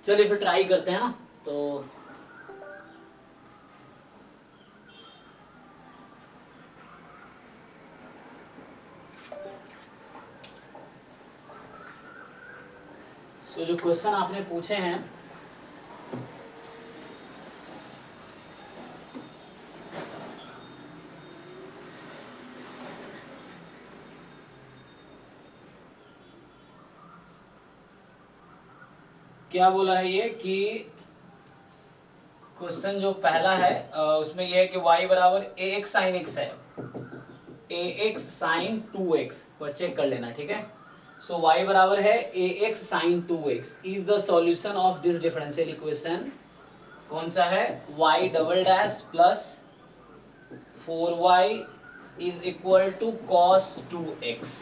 चलिए फिर ट्राई करते हैं ना। तो जो क्वेश्चन आपने पूछे हैं क्या बोला है ये कि क्वेश्चन जो पहला है उसमें ये है कि y बराबर ए एक्स साइन एक्स है, ए एक्स साइन 2x पर चेक कर लेना, ठीक है। सो y बराबर है A X sine 2x is the solution of this differential equation. कौन सा है? y double dash plus 4y is equal to cos 2x।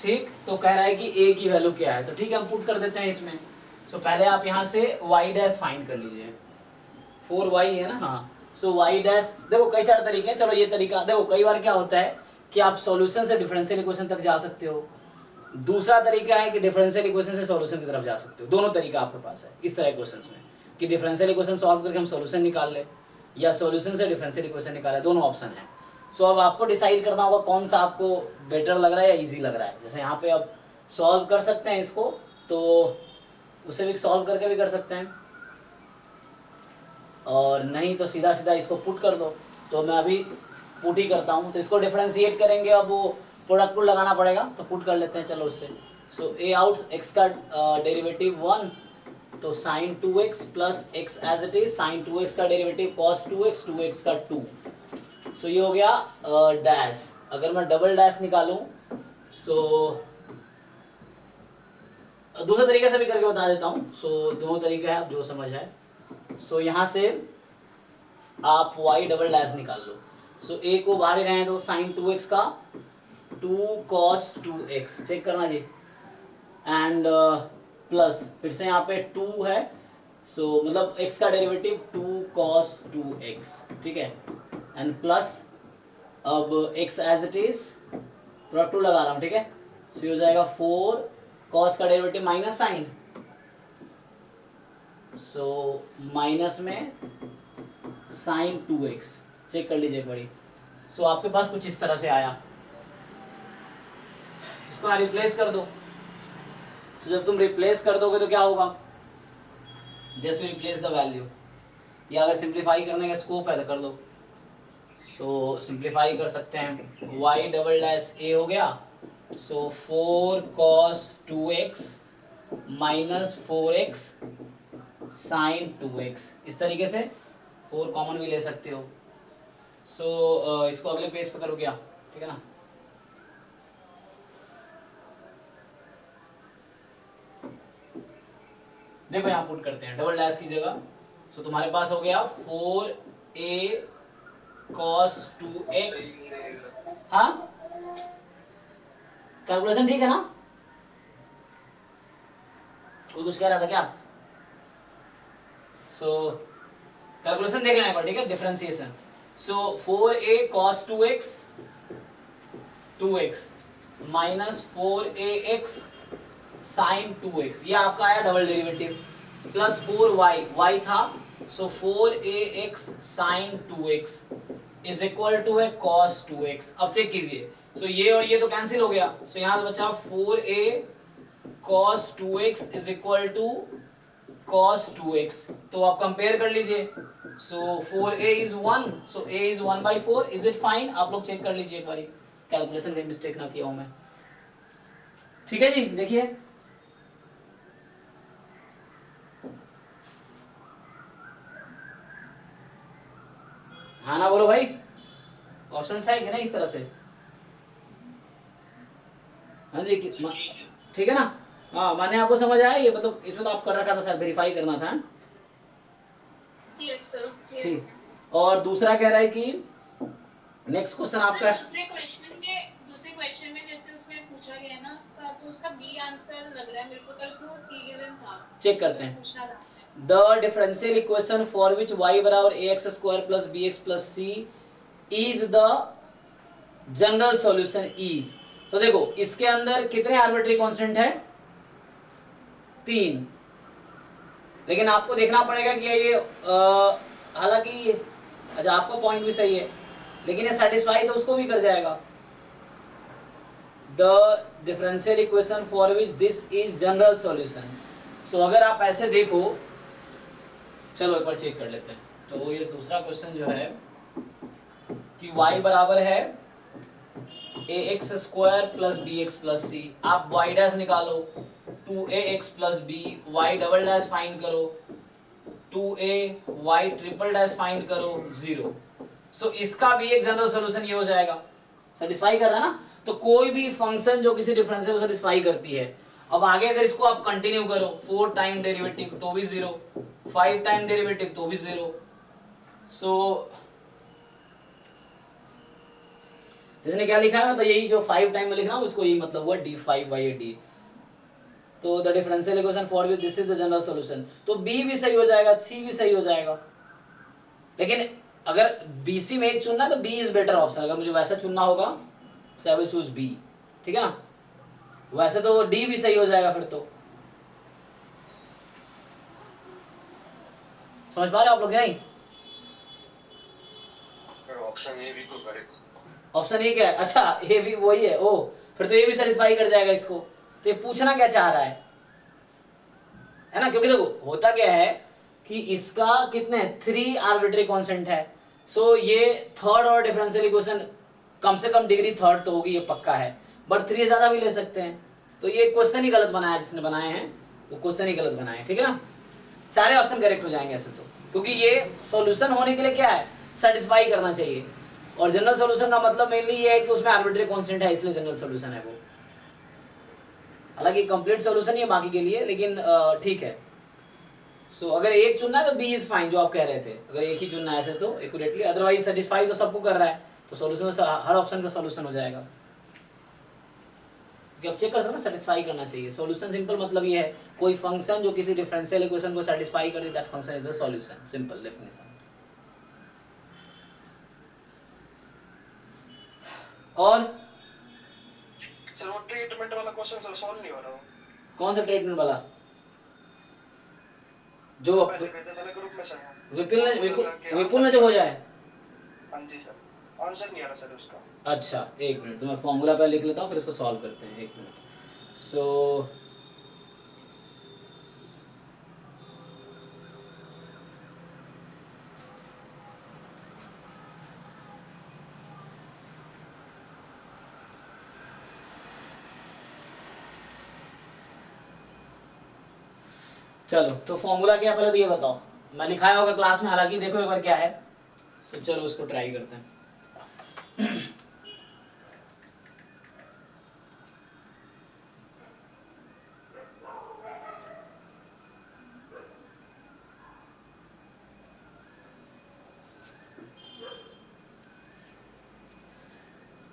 ठीक, तो कह रहा है कि a की वैल्यू क्या है, तो ठीक है हम पुट कर देते हैं इसमें। सो पहले आप यहाँ से y डैश फाइंड कर लीजिए, 4y है ना, हाँ। सो y डैश, देखो कई सारे तरीके हैं, चलो ये तरीका देखो, कई बार क्या होता है कि आप सॉल्यूशन से डिफरेंशियल इक्वेशन तक जा सकते हो। दूसरा तरीका है कि डिफरेंशियल इक्वेशन से सॉल्यूशन की तरफ जा सकते हो। दोनों तरीका आपके पास है इस तरह क्वेश्चंस में, कि डिफरेंशियल इक्वेशन सॉल्व करके हम सॉल्यूशन निकाल ले या सॉल्यूशन से डिफरेंशियल इक्वेशन निकाले, दोनों ऑप्शन है। सो अब आपको डिसाइड करना होगा कौन सा आपको बेटर लग रहा है या इजी लग रहा है। जैसे यहाँ पे अब सॉल्व कर सकते हैं इसको, तो उसे भी सॉल्व करके भी कर सकते हैं, और नहीं तो सीधा सीधा इसको पुट कर दो। तो मैं अभी पुट ही करता हूँ। तो इसको डिफरेंशिएट करेंगे, अब वो प्रोडक्ट पुट लगाना पड़ेगा, तो पुट कर लेते हैं चलो उससे। सो ए आउट एक्स का डेरिवेटिव 1, तो sine 2x plus x as it is, sine 2x का डेरिवेटिव कॉस 2x, 2x का 2। सो ये हो गया डैश। अगर मैं डबल डैश निकालूं, सो दूसरे तरीके से भी करके बता देता हूँ। सो दोनों तरीके हैं, आप जो समझ है। सो यहाँ से आप y डबल डैश निकाल लो। सो a को बाहर ही रहने दो, साइन 2x का 2 cos 2x, चेक करना जी, एंड प्लस फिर से यहाँ पे 2 है, सो मतलब x का डेरिवेटिव 2 cos 2x, ठीक है, एंड प्लस अब x as it is, product 2 लगा रहा हूँ, ठीक है। सो हो जाएगा 4 cos का derivative minus sine, so minus में साइन 2x, चेक कर लीजिए एक बारी। सो आपके पास कुछ इस तरह से आया। इसको यहाँ रिप्लेस कर दो। सो जब तुम रिप्लेस कर दोगे तो क्या होगा, जस्ट रिप्लेस द वैल्यू, या अगर सिंप्लीफाई करने का स्कोप है तो कर दो। सो सिंप्लीफाई कर सकते हैं, y डबल डैश a हो गया, सो 4 cos 2x minus 4x sign 2x, इस तरीके से 4 कॉमन भी ले सकते हो। सो इसको अगले पेज पे करो क्या, ठीक है ना। देखो यहाँ पुट करते हैं डबल डैश की जगह। सो तुम्हारे पास हो गया 4a cos 2x, हाँ कैलकुलेशन ठीक है ना, कोई कुछ कह रहा था क्या? सो कैलकुलेशन देख लेना एक बार, ठीक है, differentiation. So 4a cos 2x 2x minus 4ax sine 2x, ये आपका आया double derivative, plus 4y, y था, so 4ax sine 2x is equal to है cos 2x। अब चेक कीजिए, सो ये और ये तो कैंसिल हो गया, सो यहाँ से बचा 4a cos 2x is equal to cos 2x। तो आप कंपेयर कर लीजिए, so 4a is 1, so a is 1/4, is it fine? आप लोग चेक कर लीजिए एक बारी, कैलकुलेशन में मिस्टेक ना किया हूं मैं, ठीक है जी। देखिए हाँ ना बोलो भाई, ऑप्शंस है कि नहीं इस तरह से? हाँ जी, ठीक है ना। हाँ माने आपको समझ आया ये, मतलब इसमें तो आप कर रखा था, शायद वेरीफाई करना था। यस सर, ठीक, और दूसरा कह रहा है कि नेक्स्ट क्वेश्चन आपका है, दूसरे क्वेश्चन में जैसे उसमें पूछा गया है ना उसका, तो उसका बी आंसर लग रहा है मेरे को, तो उसमें सी गिवन था। चेक करते हैं। The differential equation for which y बराबर ax square plus bx plus c is the general solution is. तो देखो इसके अंदर कितने आर्बिट्री कांस्टेंट है? 3, लेकिन आपको देखना पड़ेगा कि ये हालांकि अच्छा आपका पॉइंट भी सही है, लेकिन ये सेटिस्फाई तो उसको भी कर जाएगा। The differential equation for which this is general solution. So अगर आप ऐसे देखो, चलो एक बार चेक कर लेते हैं। तो ये दूसरा क्वेश्चन जो है कि y बराबर है ax square plus bx plus c, आप y डैश निकालो 2ax plus b, y double dash find करो 2a, y triple dash find करो 0। सो इसका भी एक जनरल सॉल्यूशन ये हो जाएगा, सेटिस्फाई कर रहा है ना। तो कोई भी फंक्शन जो किसी डिफरेंशियल को सेटिस्फाई करती है, अब आगे अगर इसको आप कंटिन्यू करो 4 टाइम डेरिवेटिव तो भी 0, 5 टाइम डेरिवेटिव तो भी 0। सो इसने क्या लिखा है, तो यही जो 5 टाइम में लिख रहा हूं उसको यही मतलब हुआ d5/d। तो the differential equation for which this is the general solution. तो b भी सही हो जाएगा, c भी सही हो जाएगा। लेकिन अगर BC में एक चुनना है तो B इज बेटर ऑप्शन। अगर मुझे वैसा चुनना होगा तो आई विल चूज B, ठीक है ना। वैसे तो D भी सही हो जाएगा फिर तो। समझ पा रहे हो आप लोग नहीं? ऑप्शन ए भी को करेक्ट। ऑप्शन ए क्या है? अच्छा ये भी वही है। ओ फिर तो ये भी सेटिस्फाई कर जाएगा इसको। तो ये पूछना क्या चाह रहा है ना, क्योंकि देखो होता क्या है कि इसका कितने 3 आर्बिट्री कांस्टेंट है। सो ये थर्ड और डिफरेंशियल इक्वेशन कम से कम डिग्री थर्ड तो होगी, ये पक्का है, बट 3 ज्यादा भी ले सकते हैं। तो ये क्वेश्चन ही गलत बनाया, जिसने बनाए हैं वो क्वेश्चन ही गलत बनाए, ठीक है ना। सारे ऑप्शन करेक्ट हो जाएंगे ऐसे तो, क्योंकि ये सॉल्यूशन होने के लिए क्या है, सेटिस्फाई करना चाहिए। और जनरल सॉल्यूशन का मतलब मेनली ये है कि उसमें आर्बिट्री कांस्टेंट है, इसलिए जनरल सॉल्यूशन है वो। हालांकि कंप्लीट सॉल्यूशन ही है बाकी के लिए, लेकिन ठीक है। सो अगर एक चुनना है तो बी इज फाइन, जो आप कह रहे थे। अगर एक ही चुनना है ऐसे तो एक्यूरेटली, अदरवाइज सेटिस्फाई तो सबको कर रहा है, तो सॉल्यूशन हर ऑप्शन का सॉल्यूशन हो जाएगा। क्योंकि आप चेक कर सकते हैं, सेटिस्फाई करना चाहिए। सॉल्यूशन सिंपल मतलब ये है, कोई फंक्शन जो किसी डिफरेंशियल इक्वेशन को सेटिस्फाई कर दे, that function is the solution. Simple definition. और सर वो ट्रीटमेंट वाला क्वेश्चन सर सॉल्व नहीं हो रहा। कौन सा ट्रीटमेंट वाला? जो पहले भेजा था ग्रुप में सर, विपुल ने जो हो जाए। हां जी सर, आंसर नहीं आ रहा सर उसका। अच्छा एक मिनट, तो मैं फॉर्मूला पहले लिख लेता हूँ, फिर इसको सॉल्व करते हैं। एक मिनट। सो चलो, तो फॉर्मूला क्या है पहले तो ये बताओ। मैं लिखाया होगा क्लास में, हालांकि देखो एक बार क्या है। सो चलो उसको ट्राई करते हैं।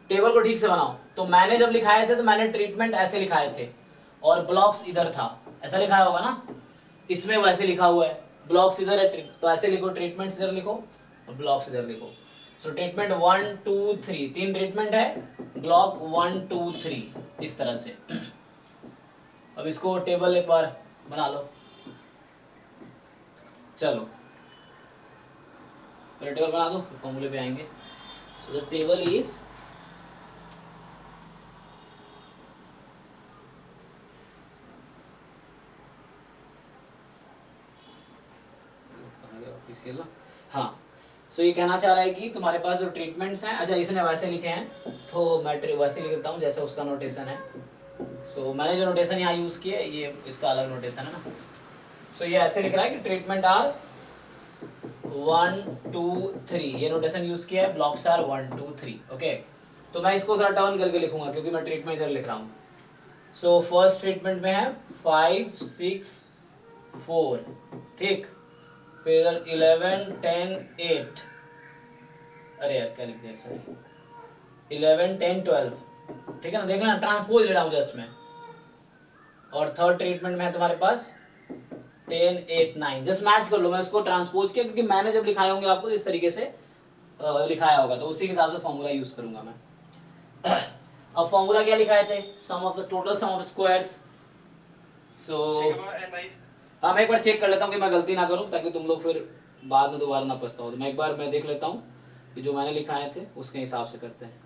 टेबल को ठीक से बनाओ। तो मैंने जब लिखाए थे तो मैंने ट्रीटमेंट ऐसे लिखाए थे और ब्लॉक्स इधर था, ऐसा लिखाया होगा ना। इसमें वैसे लिखा हुआ है, ब्लॉक्स इधर है, तो ऐसे लिखो, ट्रीटमेंट्स इधर लिखो और ब्लॉक्स इधर लिखो। सो ट्रीटमेंट 1 2 3, 3 ट्रीटमेंट है, ब्लॉक 1 2 3 इस तरह से। अब इसको टेबल एक बार बना लो। चलो पहले टेबल बना दो, फिर फॉर्मूले पे आएंगे। So the table is official ना, हाँ। सो ये कहना चाह रहा है कि तुम्हारे पास जो ट्रीटमेंट्स हैं, अच्छा इसने वैसे लिखे हैं तो मैं वैसे लिख देता हूँ जैसे उसका नोटेशन है। सो मैंने जो नोटेशन यहाँ यूज किया है, ये इसका अलग नोटेशन है ना। सो ये ऐसे लिख रहा है कि ट्रीटमेंट आर 1 2 3, ये नोटेशन यूज किया है, ब्लॉक्स आर 1 2 3। ओके, तो मैं इसको थोड़ा टर्न करके लिखूंगा क्योंकि मैं ट्रीटमेंट इधर लिख रहा हूँ। सो फर्स्ट ट्रीटमेंट में है 5 6 4, ठीक। फिर 11 10 8, अरे यार क्या लिख दिया, सॉरी 11 10 12, ठीक है ना। देख लेना, ट्रांसपोज ले रहा हूं जस्ट में। और थर्ड ट्रीटमेंट में है तुम्हारे पास 10 8 9, जस्ट मैच कर लो। मैं उसको ट्रांसपोज किया क्योंकि मैंने जब लिखाए होंगे आपको इस तरीके से लिखाया होगा, तो उसी के हिसाब से फॉर्मूला यूज करूंगा मैं। अब फॉर्मूला क्या लिखाए थे, sum of the total sum of squares. So हाँ मैं एक बार चेक कर लेता हूँ कि मैं गलती ना करूँ, ताकि तुम लोग फिर बाद में दोबारा ना पछताओ। तो मैं एक बार देख लेता हूँ कि जो मैंने लिखाए थे उसके हिसाब से करते हैं।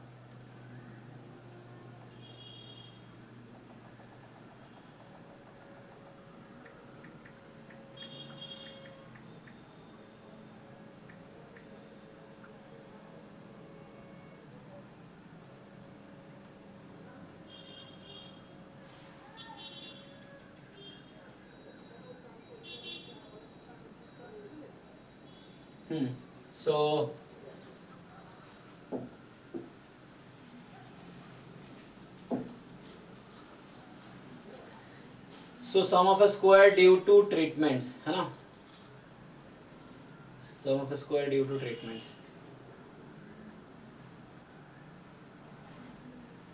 So sum of a square due to treatments, है ना, sum of a square due to treatments।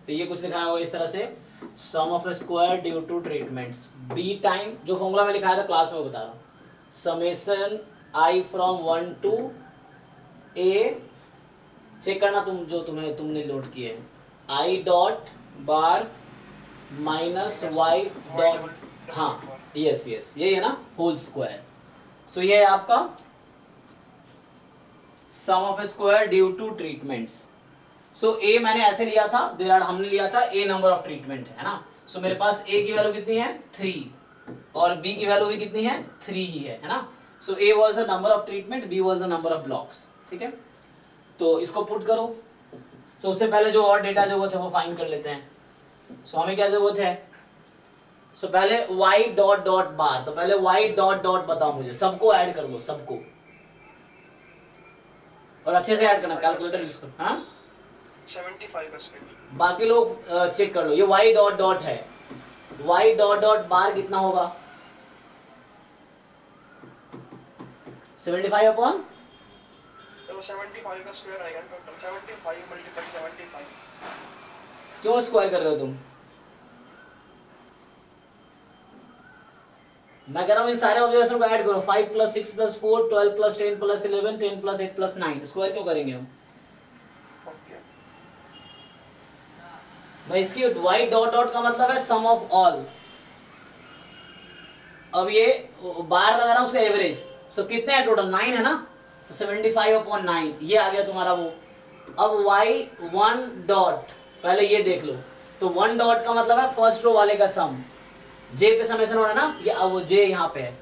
तो ये कुछ लिखा होगा इस तरह से, sum of A square due to treatments, B time, जो फॉर्मूला में लिखा था क्लास में बता रहा हूँ, summation I from 1 to A, check करना तुम जो तुमने नोट किए, I dot bar minus Y dot, हाँ यस यस यही है ना, होल स्क्वायर। सो ये है आपका sum of A square due to treatments. So A मैंने ऐसे लिया था, हमने लिया था ए नंबर ऑफ ट्रीटमेंट, है ना। सो मेरे पास ए की वैल्यू कितनी है 3 और बी की वैल्यू भी कितनी है 3 ही है ना। So A was the number of treatment, B was the number of blocks, ठीक है। तो इसको पुट करो। सो उससे पहले जो और डेटा जरूरत है वो फाइंड कर लेते हैं। सो हमें क्या जरूरत है, सो पहले y डॉट डॉट बार, तो पहले y डॉट डॉट बताओ मुझे, सबको ऐड कर लो सबको, और अच्छे से ऐड करना, कैलकुलेटर यूज करो। हाँ 75 का स्क्वायर। बाकी लोग चेक कर लो, ये y डॉट डॉट है, y डॉट डॉट बार कितना होगा 75 अपॉन, तो 75 का स्क्वायर आएगा टोटल 75 मल्टीप्लाई 75। क्यों स्क्वायर कर रहे हो तुम, मैं कह रहा हूँ इन सारे ऑब्जर्वेशन को ऐड करो, 5 plus 6 plus 4 12 plus 10 plus 11 10 plus 8 plus 9, square क्यों करेंगे हम भाई। इसकी y डॉट डॉट का मतलब है सम ऑफ ऑल। अब ये बार लगा रहा हूं उसका एवरेज, सो कितने है टोटल 9 है ना, तो 75 अपॉन 9 ये आ गया तुम्हारा वो। अब y1 डॉट, पहले ये देख लो, तो 1 डॉट का मतलब है फर्स्ट रो वाले का सम, जे पे समेशन हो रहा है ना, ये वो जे यहाँ पे है,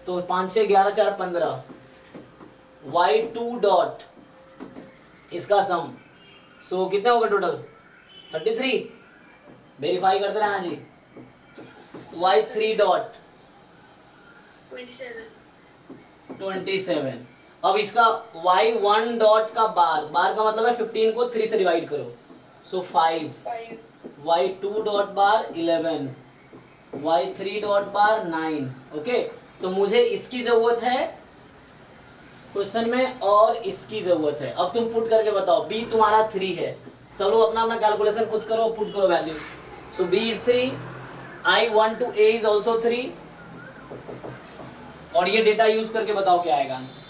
तो 5 6 11 4 15, y2 डॉट इसका सम, सो कितने होगा टोटल 33, वेरीफाई करते रहना जी। y3 dot 27। अब इसका y1 डॉट का बार, बार का मतलब है 15 को 3 से डिवाइड करो, सो 5, y2 डॉट बार 11, y3 डॉट बार 9। ओके, तो मुझे इसकी जरूरत है क्वेश्चन में और इसकी जरूरत है। अब तुम पुट करके बताओ, b तुम्हारा 3 है, सब लोग अपना अपना कैलकुलेशन खुद करो, पुट करो values. So b is 3, I1 to a is also 3, और ये डेटा यूज करके बताओ क्या आएगा आंसर।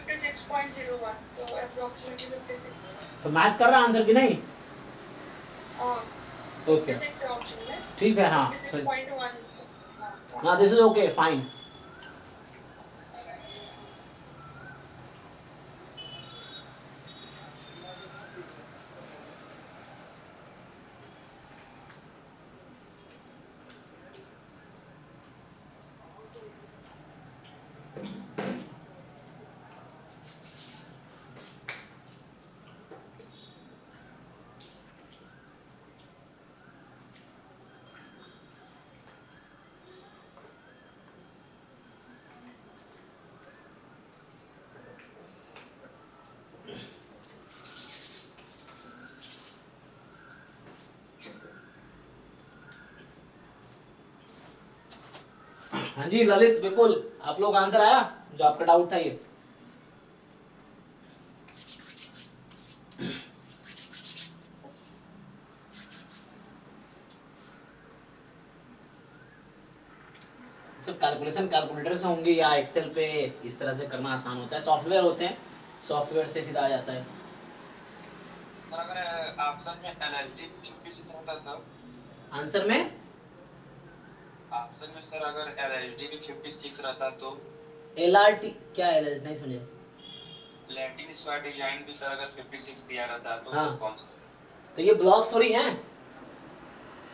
56.01 तो approximately 56 तो मैच कर रहा आंसर की नहीं? हाँ ओके 56 है ऑप्शन में ठीक है, हाँ 56.1 हाँ दिस इज ओके फाइन। हाँ जी ललित, बिल्कुल आप लोग आंसर आया जो आपका डाउट था ये? सब कैलकुलेशन कैलकुलेटर से होंगे या एक्सेल पे इस तरह से करना आसान होता है, सॉफ्टवेयर होते हैं, सॉफ्टवेयर से सीधा आ जाता है। सर अगर ऑप्शन में एलएलटी 56 रहता तो आंसर में ऑप्शन में सर अगर एलएलटी भी 56 रहता तो एलआरटी क्या है? एलआरटी नहीं समझे। लैटिन स्क्वायर डिजाइन भी सर अगर 56 दिया रहता तो हाँ। कौन सा सर? तो ये ब्लॉक्स थोड़ी हैं,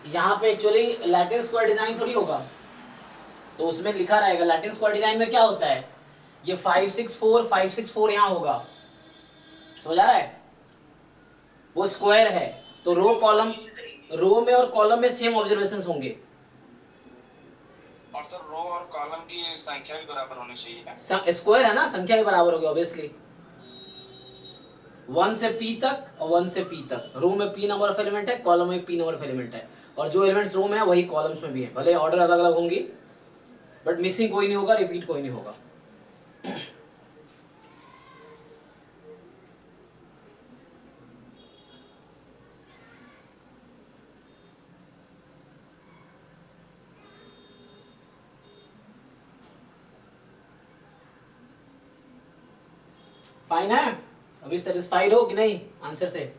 यहाँ पे एक्चुअली लैटिन स्क्वायर डिजाइन थोड़ी होगा, तो उसमें लिखा रहेगा लैटिन स्क्वायर डिजाइन में क्या होता है, ये 564 यहाँ होगा, समझ आ रहा है? वो स्क्वायर है तो रो कॉलम, रो में और कॉलम में सेम ऑब्जर्वेशंस होंगे। और तो रो और कॉलम की संख्या भी बराबर होनी चाहिए ना? स्क्वायर है ना, संख्या ही बराबर होगी ऑब्वियसली। 1 से p तक और 1 से p तक, रो में p नंबर ऑफ एलिमेंट है, कॉलम में p नंबर ऑफ एलिमेंट है, और जो एलिमेंट्स रो में है वही कॉलम्स में भी है, भले ऑर्डर अलग अलग होंगी बट मिसिंग कोई नहीं होगा, रिपीट कोई नहीं होगा। फाइन है, अभी सेटिस्फाइड हो कि नहीं आंसर से?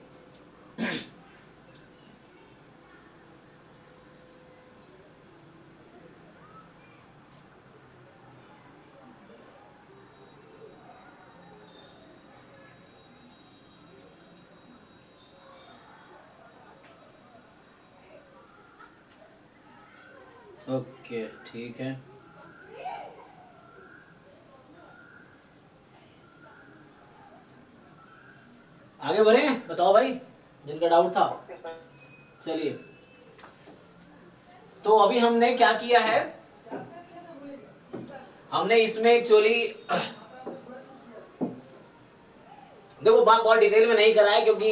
ओके ठीक है, आगे बढ़े, बताओ भाई जिनका डाउट था। चलिए, तो अभी हमने क्या किया है, हमने इसमें एक्चुअली देखो बात बहुत डिटेल में नहीं करा है, क्योंकि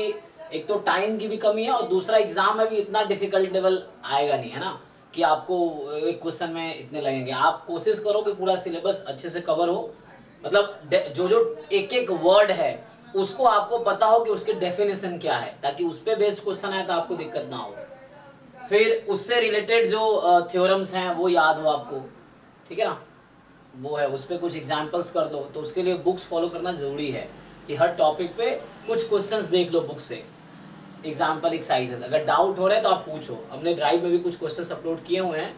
एक तो टाइम की भी कमी है और दूसरा एग्जाम में भी इतना डिफिकल्ट लेवल आएगा नहीं, है ना, कि आपको एक क्वेश्चन में इतने लगेंगे। आप कोशिश करो कि पूरा सिलेबस अच्छे से कवर हो, मतलब जो जो एक एक वर्ड है उसको आपको पता हो कि उसकी डेफिनेशन क्या है, ताकि उस पे बेस्ड क्वेश्चन आए तो आपको दिक्कत ना हो। फिर उससे रिलेटेड जो थ्योरम्स हैं वो याद हो आपको, ठीक है ना, वो है, उस पर कुछ एग्जाम्पल्स कर दो। तो उसके लिए बुक्स फॉलो करना जरूरी है कि हर टॉपिक पे कुछ क्वेश्चंस देख लो बुक से, एग्जाम्पल एक्सरसाइजेस। अगर डाउट हो रहा है तो आप पूछो, हमने ड्राइव में भी कुछ क्वेश्चंस अपलोड किए हुए हैं,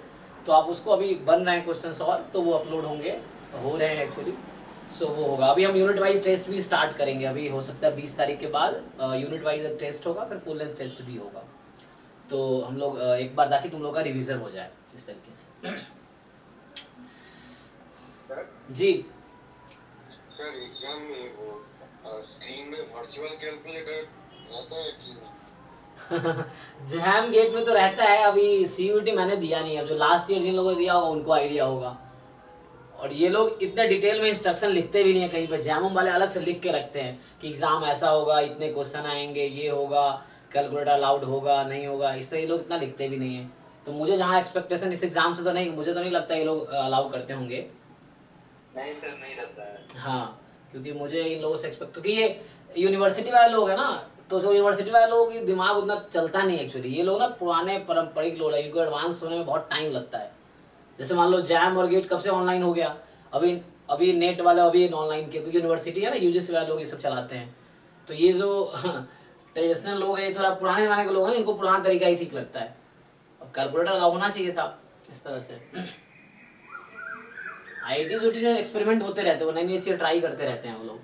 तो आप उसको, अभी बन रहे हैं क्वेश्चंस और, तो वो अपलोड होंगे, हो रहे हैं एक्चुअली, सो वो होगा। अभी हम यूनिट वाइज टेस्ट भी स्टार्ट करेंगे, अभी हो सकता है 20 तारीख के बाद यूनिट वाइज टेस्ट होगा, फिर फुल लेंथ टेस्ट भी होगा। तो हम लोग एक बार ताकि तुम लोग का रिविजन हो जाए इस तरीके से। जी सर एग्जाम में वो स्क्रीन में वर्चुअल कैलकुलेटर रहता है कि जैम गेट में तो रहता है, अभी सीयूटी मैंने दिया नहीं है, अब जो लास्ट ईयर जिन लोगों ने दिया होगा उनको आइडिया होगा। और ये लोग इतने डिटेल में इंस्ट्रक्शन लिखते भी नहीं है कहीं पे, जैम वाले अलग से लिख के रखते हैं कि एग्जाम ऐसा होगा, इतने क्वेश्चन आएंगे, ये होगा, कैलकुलेटर अलाउड होगा नहीं होगा, इस तरह ये लोग इतना लिखते भी नहीं है। तो मुझे जहाँ एक्सपेक्टेशन इस एग्जाम से तो नहीं, मुझे तो नहीं लगता ये लोग अलाउ करते होंगे। नहीं सर, नहीं रहता है। हाँ, क्योंकि मुझे इन लोगों से एक्सपेक्ट, क्योंकि ये यूनिवर्सिटी वाले लोग हैं ना, तो जो यूनिवर्सिटी वाले लोगों की दिमाग उतना चलता नहीं एक्चुअली। ये लोग ना पुराने पारंपरिक लोग हैं, इनको एडवांस होने में बहुत टाइम लगता है। जैसे मान लो जैम और गेट कब से ऑनलाइन हो गया, अभी अभी नेट वाला अभी ऑनलाइन के क्योंकि यूनिवर्सिटी है ना, यूजीसी वाले लोग ये सब चलाते हैं। तो ये जो ट्रेडिशनल लोग हैं, ये थोड़ा पुराने जमाने के लोग हैं, इनको पुराना तरीका ही ठीक लगता है। अब कैलकुलेटर अलाउ होना चाहिए था इस तरह से। आईआईटी जो में एक्सपेरिमेंट होते रहते हैं, वो नई नई चीज़ें ट्राई करते रहते हैं वो लोग।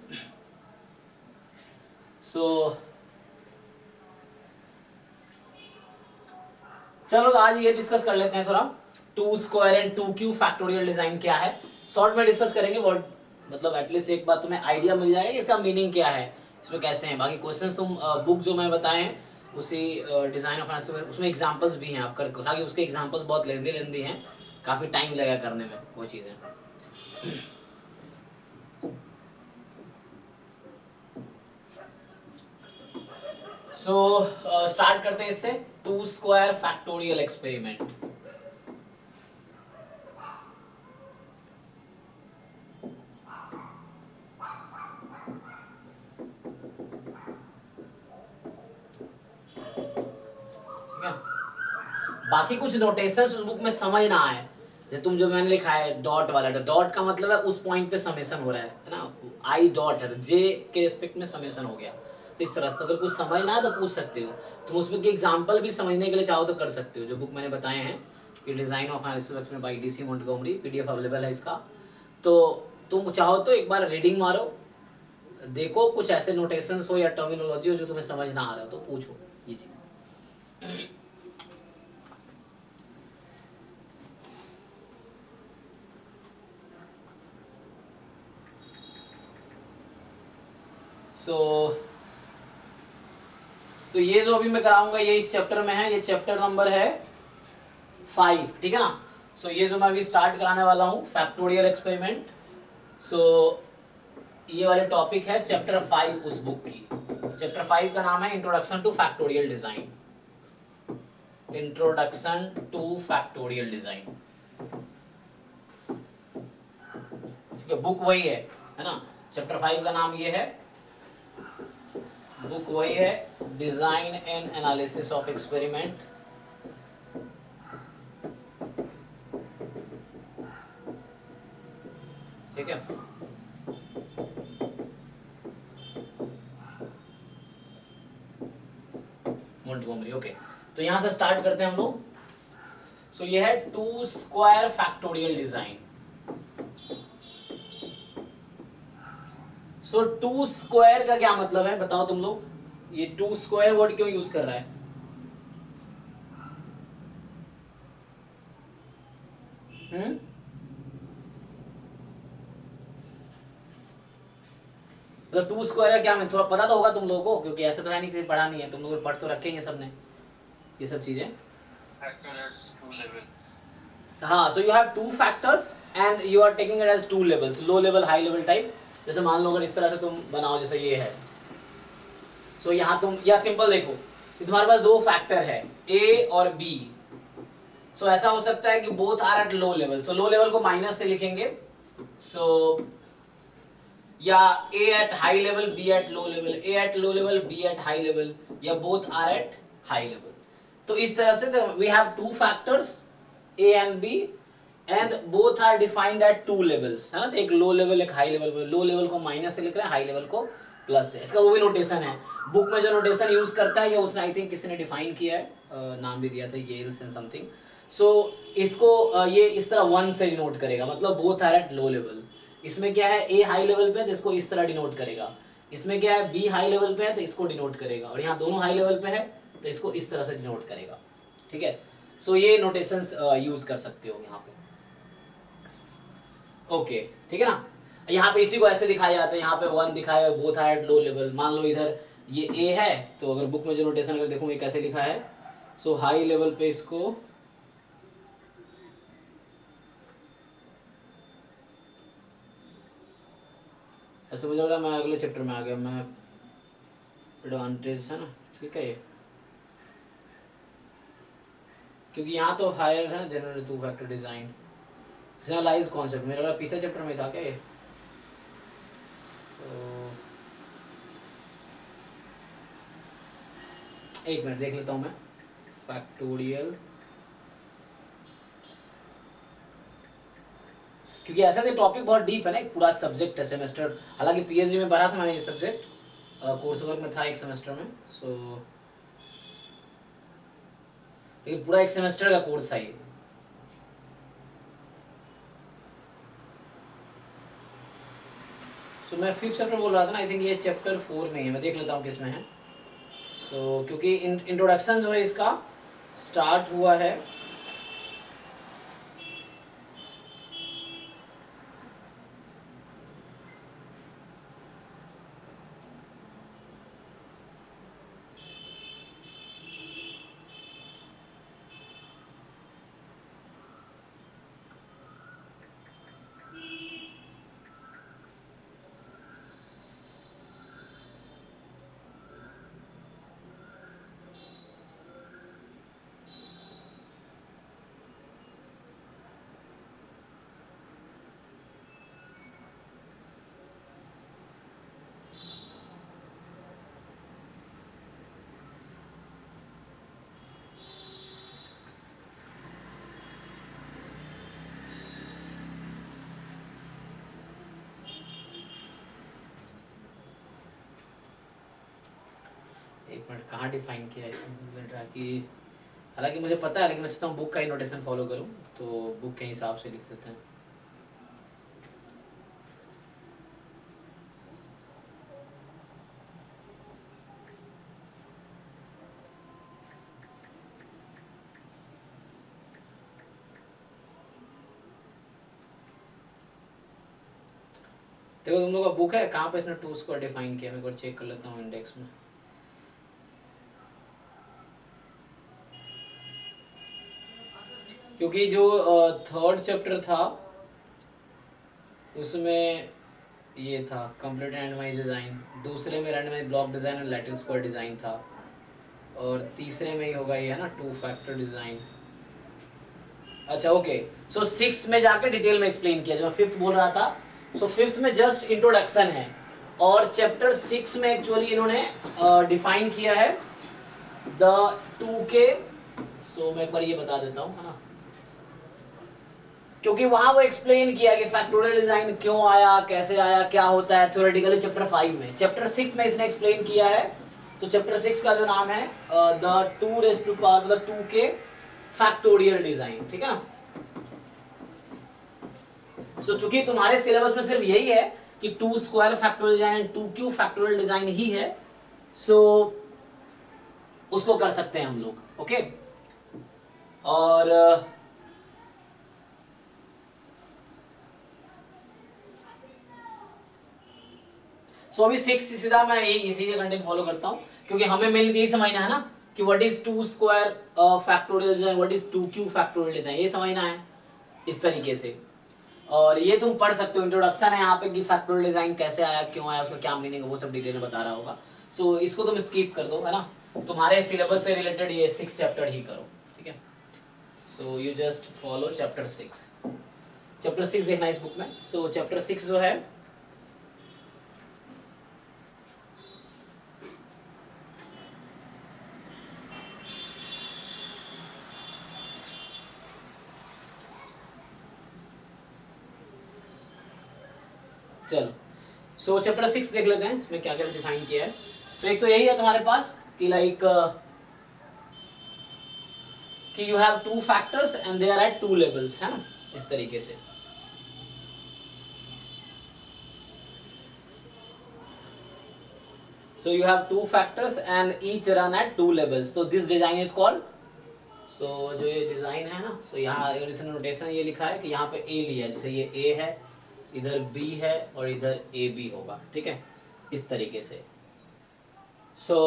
सो चलो आज ये डिस्कस कर लेते हैं थोड़ा, 2 square and 2 cube factorial design क्या है, शॉर्ट में डिस्कस करेंगे। वर्ड मतलब एटलीस्ट एक बात तुम्हें आइडिया मिल जाएगा इसका मीनिंग क्या है, इसमें कैसे हैं। बाकी क्वेश्चंस तुम बुक जो मैं बताए हैं उसी डिजाइन ऑफ आंसर, उसमें एग्जांपल्स भी हैं आप कर, हालांकि उसके एग्जांपल्स बहुत लेंदी हैं, काफी टाइम लगेगा करने में वो चीजें। सो स्टार्ट करते हैं इससे, 2 स्क्वायर फैक्टोरियल एक्सपेरिमेंट। बाकी कुछ नोटेशंस उस बुक में समझ ना आए, जैसे तुम जो मैंने लिखा है डॉट वाला, डॉट का मतलब है उस पॉइंट पे समेशन हो रहा है ना, आई डॉट है तो जे के रिस्पेक्ट में समेशन हो गया। तो इस तरह से अगर कुछ समझ ना आए तो पूछ सकते हो, तुम उसमें एग्जांपल भी समझने के लिए चाहो तो कर सकते हो, जो बुक मैंने बताए हैं कि design of analysis by DC Montgomery, PDF available है इसका। तो तुम चाहो तो एक बार रीडिंग मारो, देखो कुछ ऐसे नोटेशंस हो या टर्मिनोलॉजी हो जो तुम्हें समझ ना आ रहा हो तो पूछो ये चीज। तो ये जो अभी मैं कराऊंगा ये इस चैप्टर में है, ये चैप्टर नंबर है 5, ठीक है ना। ये जो मैं अभी स्टार्ट कराने वाला हूँ फैक्टोरियल एक्सपेरिमेंट, ये वाले टॉपिक है चैप्टर 5 उस बुक की। चैप्टर 5 का नाम है introduction two factorial design, introduction two factorial design, ठीक है। बुक वही है ना, चैप्टर 5 का नाम ये है, बुक वही है, design and analysis of experiment. ठीक है, मोंटगोमरी, ओके। तो यहां से स्टार्ट करते हैं हम लोग। ये है 2 स्क्वायर फैक्टोरियल डिजाइन। 2 स्क्वायर का क्या मतलब है बताओ तुम लोग, ये 2 स्क्वायर वर्ड क्यों यूज कर रहा है? मतलब 2 स्क्वायर का क्या मतलब, थोड़ा पता तो होगा तुम लोगों को, क्योंकि ऐसे तो है नहीं कि पढ़ा नहीं है, तुम लोग पढ़ तो रखे हैं सबने ये सब चीजें। हाँ, so you have 2 factors and you are taking it as 2 levels, low level high level type. जैसे मान लो अगर इस तरह से तुम बनाओ, जैसे ये है, यहाँ तुम या सिंपल देखो कि तुम्हारे पास 2 फैक्टर है ए और बी। ऐसा हो सकता है कि both are at low level, low level को माइनस से लिखेंगे, या A at high level B at low level, A at low level B at high level, या both are at high level. तो इस तरह से we have 2 factors A and B and both are defined at 2 levels, है ना। तो एक low level एक हाई लेवल, लो लेवल को माइनस से लिख रहे हैं, हाई लेवल को प्लस से। इसका वो भी नोटेशन है बुक में, जो नोटेशन यूज करता है या उसने आई थिंक किसी ने डिफाइन किया है, नाम भी दिया था येल्स एंड समथिंग। इसको ये इस तरह 1 से डिनोट करेगा, मतलब both are at low level. इसमें क्या है, ए हाई लेवल पे है तो इसको इस तरह डिनोट करेगा, इसमें क्या है बी हाई लेवल पे है तो इसको डिनोट करेगा, और यहाँ दोनों हाई लेवल पे है तो इसको इस तरह से डिनोट करेगा, ठीक है। ये नोटेशंस यूज कर सकते हो यहाँ पे, ओके, ठीक है ना। यहाँ पे इसी को ऐसे दिखाया जाता है, यहाँ पे 1 दिखाया है, both are at low level. मान लो इधर ये ए है, तो अगर बुक में जो नोटेशन अगर देखूँ ये कैसे लिखा है, हाई लेवल पे इसको अच्छा मुझे लगा मैं अगले चैप्टर में आ गया, मैं एडवांटेज है ना, ठीक है ये, क्योंकि यहाँ तो हायर है general 2 factor design generalize concept, मेरा लगा पिछले चैप्टर में था क्या ये। तो एक मिनट देख लेता हूँ मैं, फैक्टोरियल क्योंकि ऐसा तो टॉपिक बहुत डीप है ना, एक पूरा सब्जेक्ट है सेमेस्टर, हालांकि पीएचडी में पढ़ा था मैंने ये सब्जेक्ट, कोर्स वर्क में था एक सेमेस्टर में, सो लेकिन पूरा एक सेमेस्टर का कोर्स था ये। सो मैं 5th चैप्टर बोल रहा था ना, आई थिंक ये चैप्टर 4 में है, मैं देख लेता हूँ किस में है। सो क्योंकि इंट्रोडक्शन जो है इसका स्टार्ट हुआ है एक मिनट, कहाँ डिफाइन किया है कि, हालांकि मुझे पता है लेकिन मैं चाहता हूँ बुक का ही नोटेशन फॉलो करूँ, तो बुक के हिसाब से लिख देते हैं। देखो तुम लोग का बुक है, कहाँ पे इसने टू स्क्वायर डिफाइन किया, मैं एक बार चेक कर लेता हूँ इंडेक्स में। क्योंकि जो 3rd चैप्टर था उसमें ये था कंप्लीट रैंडमाइज डिजाइन, दूसरे में रैंडमाइज ब्लॉक डिजाइन और लैटिन स्क्वायर डिजाइन था, और तीसरे में ही होगा ये है ना 2 फैक्टर डिजाइन। अच्छा ओके, सो 6 में जाके डिटेल में एक्सप्लेन किया जो मैं 5th बोल रहा था। सो 5th में जस्ट इंट्रोडक्शन है, और चैप्टर 6 में एक्चुअली इन्होंने डिफाइन किया है द 2K। सो मैं एक बार ये बता देता हूँ है ना, क्योंकि वहां वो एक्सप्लेन किया कि फैक्टोरियल डिजाइन क्यों आया, कैसे आया, क्या होता है थ्योरेटिकली चैप्टर 5 में। चैप्टर 6 में इसने एक्सप्लेन किया है, तो चैप्टर 6 का जो नाम है द 2 मतलब 2K फैक्टोरियल डिजाइन, ठीक है ना। सो चूंकि तुम्हारे सिलेबस में सिर्फ यही है कि 2 square factorial design and 2Q factorial design ही है, सो उसको कर सकते हैं हम लोग, ओके। और सो अभी 6 सीधा मैं इसी कंटेंट फॉलो करता हूँ, क्योंकि हमें मेनली यही समझना है ना कि what is 2 square factorial design, what is 2Q factorial design, ये समझना है इस तरीके से। और ये तुम पढ़ सकते हो, इंट्रोडक्शन है यहाँ पे कि फैक्टोरियल डिजाइन कैसे आया, क्यों आया, उसका क्या मीनिंग है, वो सब डिटेल में बता रहा होगा। सो इसको तुम स्किप कर दो है ना, तुम्हारे सिलेबस से रिलेटेड ये 6 चैप्टर ही करो, ठीक है। So you just follow chapter 6, chapter 6 देखना इस बुक में। सो चैप्टर 6 जो है चलो, सो चैप्टर 6 देख लेते हैं इसमें क्या क्या डिफाइन किया है। सो एक तो यही है तुम्हारे पास कि लाइक कि you have 2 factors and they are at 2 levels, है ना, इस तरीके से। So you have 2 factors and each run at 2 levels. So this design is called, so जो ये डिजाइन है ना, so यहाँ नोटेशन ये लिखा है कि यहाँ पे A लिया है, जैसे ये A है, इधर B है और इधर AB होगा, ठीक है, इस तरीके से। So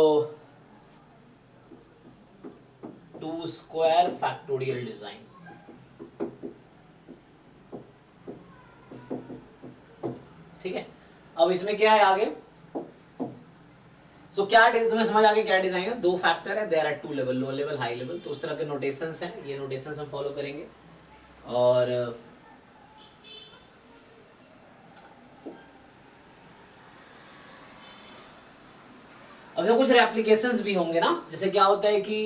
2 स्क्वायर फैक्टोरियल डिजाइन, ठीक है। अब इसमें क्या है आगे, सो क्या तुम्हें समझ आ गया क्या डिजाइन है, 2 फैक्टर है, there are 2 level, low level high level, तो उस तरह के नोटेशंस हैं, ये नोटेशंस हम फॉलो करेंगे। और अब जो कुछ एप्लीकेशंस भी होंगे ना, जैसे क्या होता है कि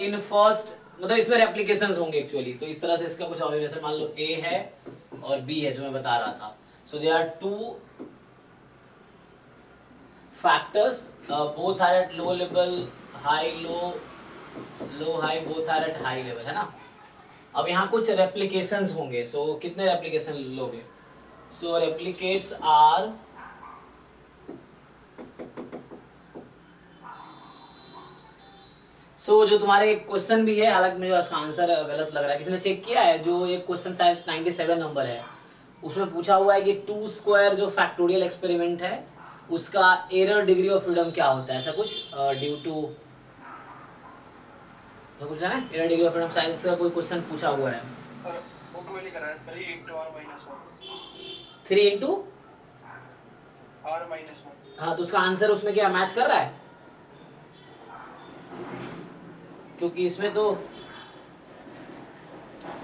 इन फर्स्ट मतलब इसमें एप्लीकेशंस होंगे एक्चुअली, तो इस तरह से इसका कुछ और, जैसे मान लो A है और बी है जो मैं बता रहा था. So they are two factors, both are at low level, high low, low high, both are at high level, है ना. अब यहाँ कुछ replications होंगे. So कितने replication लोगे? So replicates are जो तुम्हारे एक क्वेश्चन भी है, हालांकि मुझे उसका आंसर गलत लग रहा है. किसी ने चेक किया है? जो एक क्वेश्चन शायद 97 नंबर है, उसमें पूछा हुआ है कि 2 स्क्वायर जो फैक्टोरियल एक्सपेरिमेंट है उसका एरर डिग्री ऑफ फ्रीडम क्या होता है, ऐसा कुछ ड्यू टू तो कुछ है ना, error degree of freedom science का कोई क्वेश्चन पूछा हुआ है. और वो तो मैंने करा है 3 into r minus 1. 3 into r minus 1. हाँ, तो उसका आंसर उसमें क्या मैच कर रहा है? क्योंकि इसमें तो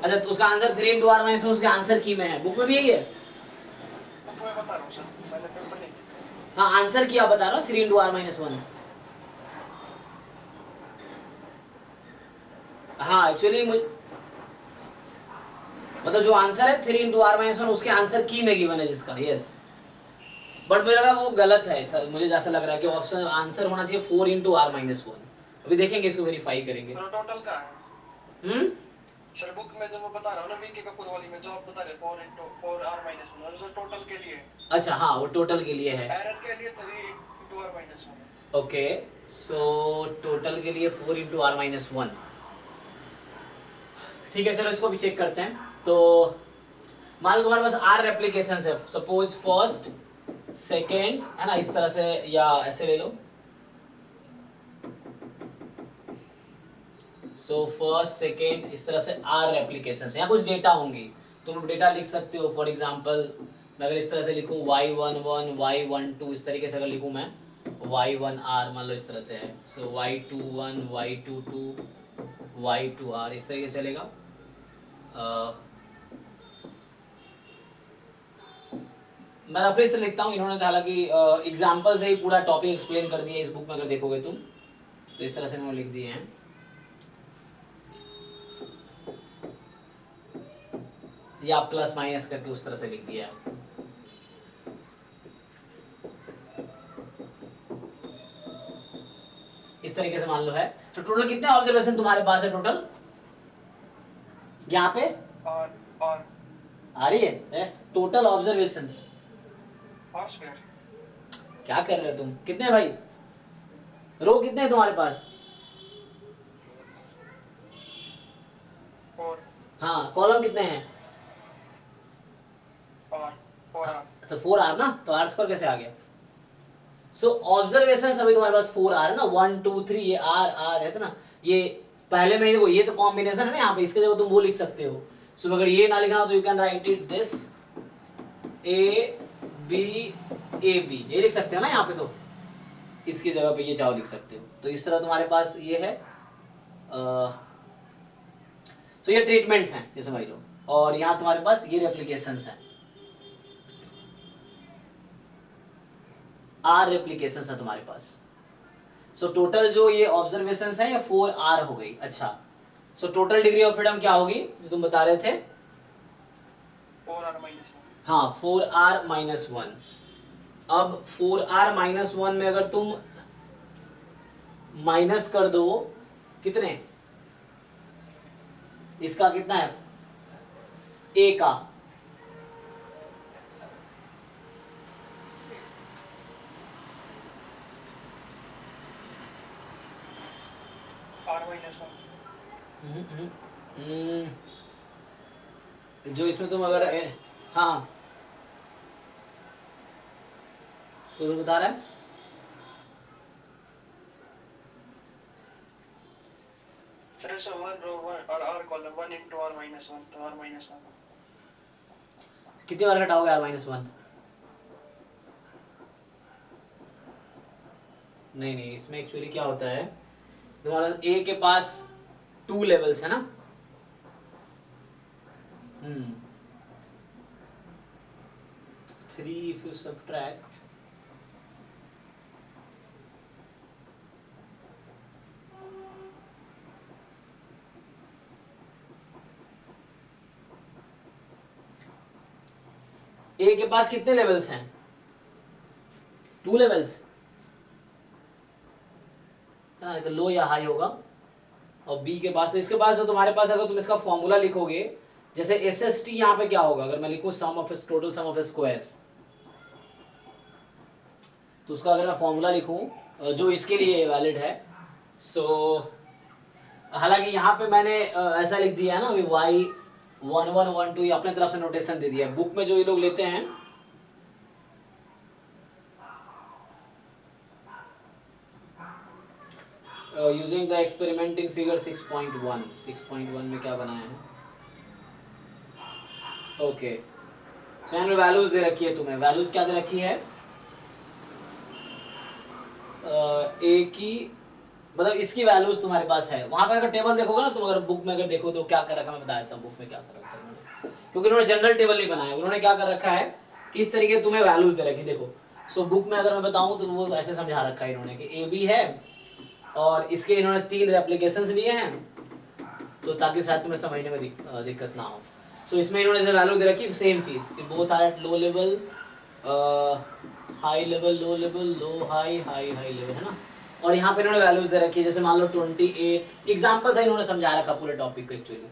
अच्छा, तो उसका आंसर 3 इंटू आर माइनस, उसके आंसर की में है, बुक में भी यही है. तो मैं बता रहा हूँ सर, मैंने पेपर नहीं किया. हाँ, आंसर क्या बता रहा हूँ, 3 इंटू आर माइनस 1. हाँ एक्चुअली मतलब जो आंसर है 3 इंटू आर माइनस 1 उसके आंसर की में गिवन है जिसका, यस. बट मुझे लगा वो गलत है, मुझे जैसा लग रहा है कि ऑप्शन आंसर होना चाहिए 4 इंटू आर माइनस 1. अभी देखेंगे, इसको वेरीफाई करेंगे. सर टोटल का है सर, बुक में जो मैं बता रहा हूँ ना बीके कपूर वाली में जो आप बता रहे 4 into 4 r minus 1, sir total के लिए. अच्छा हाँ, वो टोटल के लिए है. एरर के लिए 3 into r minus 1. Okay, so total के लिए 4 इंटू आर माइनस 1. ठीक है, चलो इसको भी चेक करते हैं. तो मान लो तुम्हारे पास आर रेप्लिकेशंस है, सपोज फर्स्ट सेकेंड, है ना, इस तरह से या ऐसे ले लो. सो फर्स्ट सेकेंड इस तरह से आर रेप्लिकेशंस, यहाँ कुछ डेटा होंगी, तुम डेटा लिख सकते हो. फॉर एग्जांपल मैं अगर इस तरह से लिखूँ y11 y12, इस तरीके से अगर लिखूँ मैं y1r, मान लो इस तरह से है. सो y21 y22 y2r, इस तरीके से चलेगा. मैं रफली से लिखता हूँ, इन्होंने तो हालांकि एग्जाम्पल से ही पूरा टॉपिक एक्सप्लेन कर दिया इस बुक में, अगर देखोगे तुम तो इस तरह से इन्होंने लिख दिए हैं. या प्लस माइनस करके उस तरह से लिख दिया है. इस तरीके से मान लो है. तो टोटल कितने ऑब्जर्वेशन तुम्हारे पास है टोटल यहाँ पे? और आ रही है टोटल ऑब्जर्वेशंस. r square. क्या कर रहे हो तुम? कितने भाई रो कितने हैं तुम्हारे पास? 4 हाँ, कॉलम कितने हैं? r 4r. अच्छा 4r ना, तो r स्क्वायर कैसे आ गया? सो ऑब्जर्वेशन अभी तुम्हारे पास 4r है ना, 1 2 3, ये r है तो ना, ये पहले में देखो ये तो कॉम्बिनेशन है ना, यहाँ पे इसके जगह तुम वो लिख सकते हो. सो अगर ये ना लिखना हो तो you can write it this a b a b, ये लिख सकते हो ना यहाँ पे, तो इसकी जगह पे ये चाहो लिख सकते हो. तो इस तरह तुम्हारे पास ये है. तो ये ट्रीटमेंट्स हैं, ये समझ लो. और यहाँ तुम्हारे पास ये रेप्लिकेशंस हैं, आर रेप्लिकेशंस है तुम्हारे पास. सो टोटल जो ये ऑब्जर्वेशंस हैं ये 4r हो गई. अच्छा, so total degree of freedom क्या होगी जो तुम बता रहे थे? 4r minus 1. हाँ, 4r माइनस 1. अब 4r माइनस 1 में अगर तुम माइनस कर दो कितने, इसका कितना है a का, r minus 1. जो इसमें तुम अगर हाँ तो बता रहा है सर ऐसा 1 रो 1 और r column 1 into r minus 1, तो r minus 1. कितनी बार घटाओगे r माइनस 1? नहीं, इसमें एक्चुअली क्या होता है, तुम्हारा a के पास 2 लेवल्स है ना. 3 if you subtract, ए के पास कितने लेवल्स हैं? 2 लेवल्स है ना, तो लो या हाई होगा। और बी के पास, तो इसके पास जो तुम्हारे पास, अगर तुम इसका फॉर्मूला लिखोगे, जैसे एस एस टी यहाँ पे क्या होगा, अगर मैं लिखूँ sum of total sum of squares, तो उसका अगर मैं फॉर्मूला लिखूँ जो इसके लिए वैलिड है, सो हालांकि यहाँ पे मैंने ऐसा लिख दिया है ना अभी y1112, ये अपने तरफ से नोटेशन दे दिया है। बुक में जो ये लोग लेते हैं using the experiment in figure 6.1, 6.1 में क्या बनाया है, ओके। सो यहाँ वैल्यूज दे रखी है तुम्हें, वैल्यूज क्या दे रखी है, ए की मतलब इसकी वैल्यूज तुम्हारे पास है। वहां पे अगर टेबल देखोगे ना तुम, अगर बुक में अगर देखो तो क्या कर रखा है मैं बता देता हूँ बुक में क्या कर रखा है उन्होंने, क्योंकि उन्होंने जनरल टेबल नहीं बनाया, उन्होंने क्या कर रखा है, किस तरीके तुम्हें वैल्यूज दे रखी, देखो। सो बुक में अगर मैं बताऊं तो वो ऐसे समझा रखा है इन्होंने कि ए बी है और इसके इन्होंने 3 रेप्लिकेशंस लिए हैं, तो ताकि शायद तुम्हें समझने में दिक्कत ना हो। सो इसमें इन्होंने जो वैल्यू दे रखी सेम चीज कि both are at low level, high level, low level, low high, high high level, है ना। और यहाँ पे इन्होंने वैल्यूज दे रखी है, जैसे मान लो 28 एग्जांपल से इन्होंने समझा रखा पूरे टॉपिक को एक्चुअली,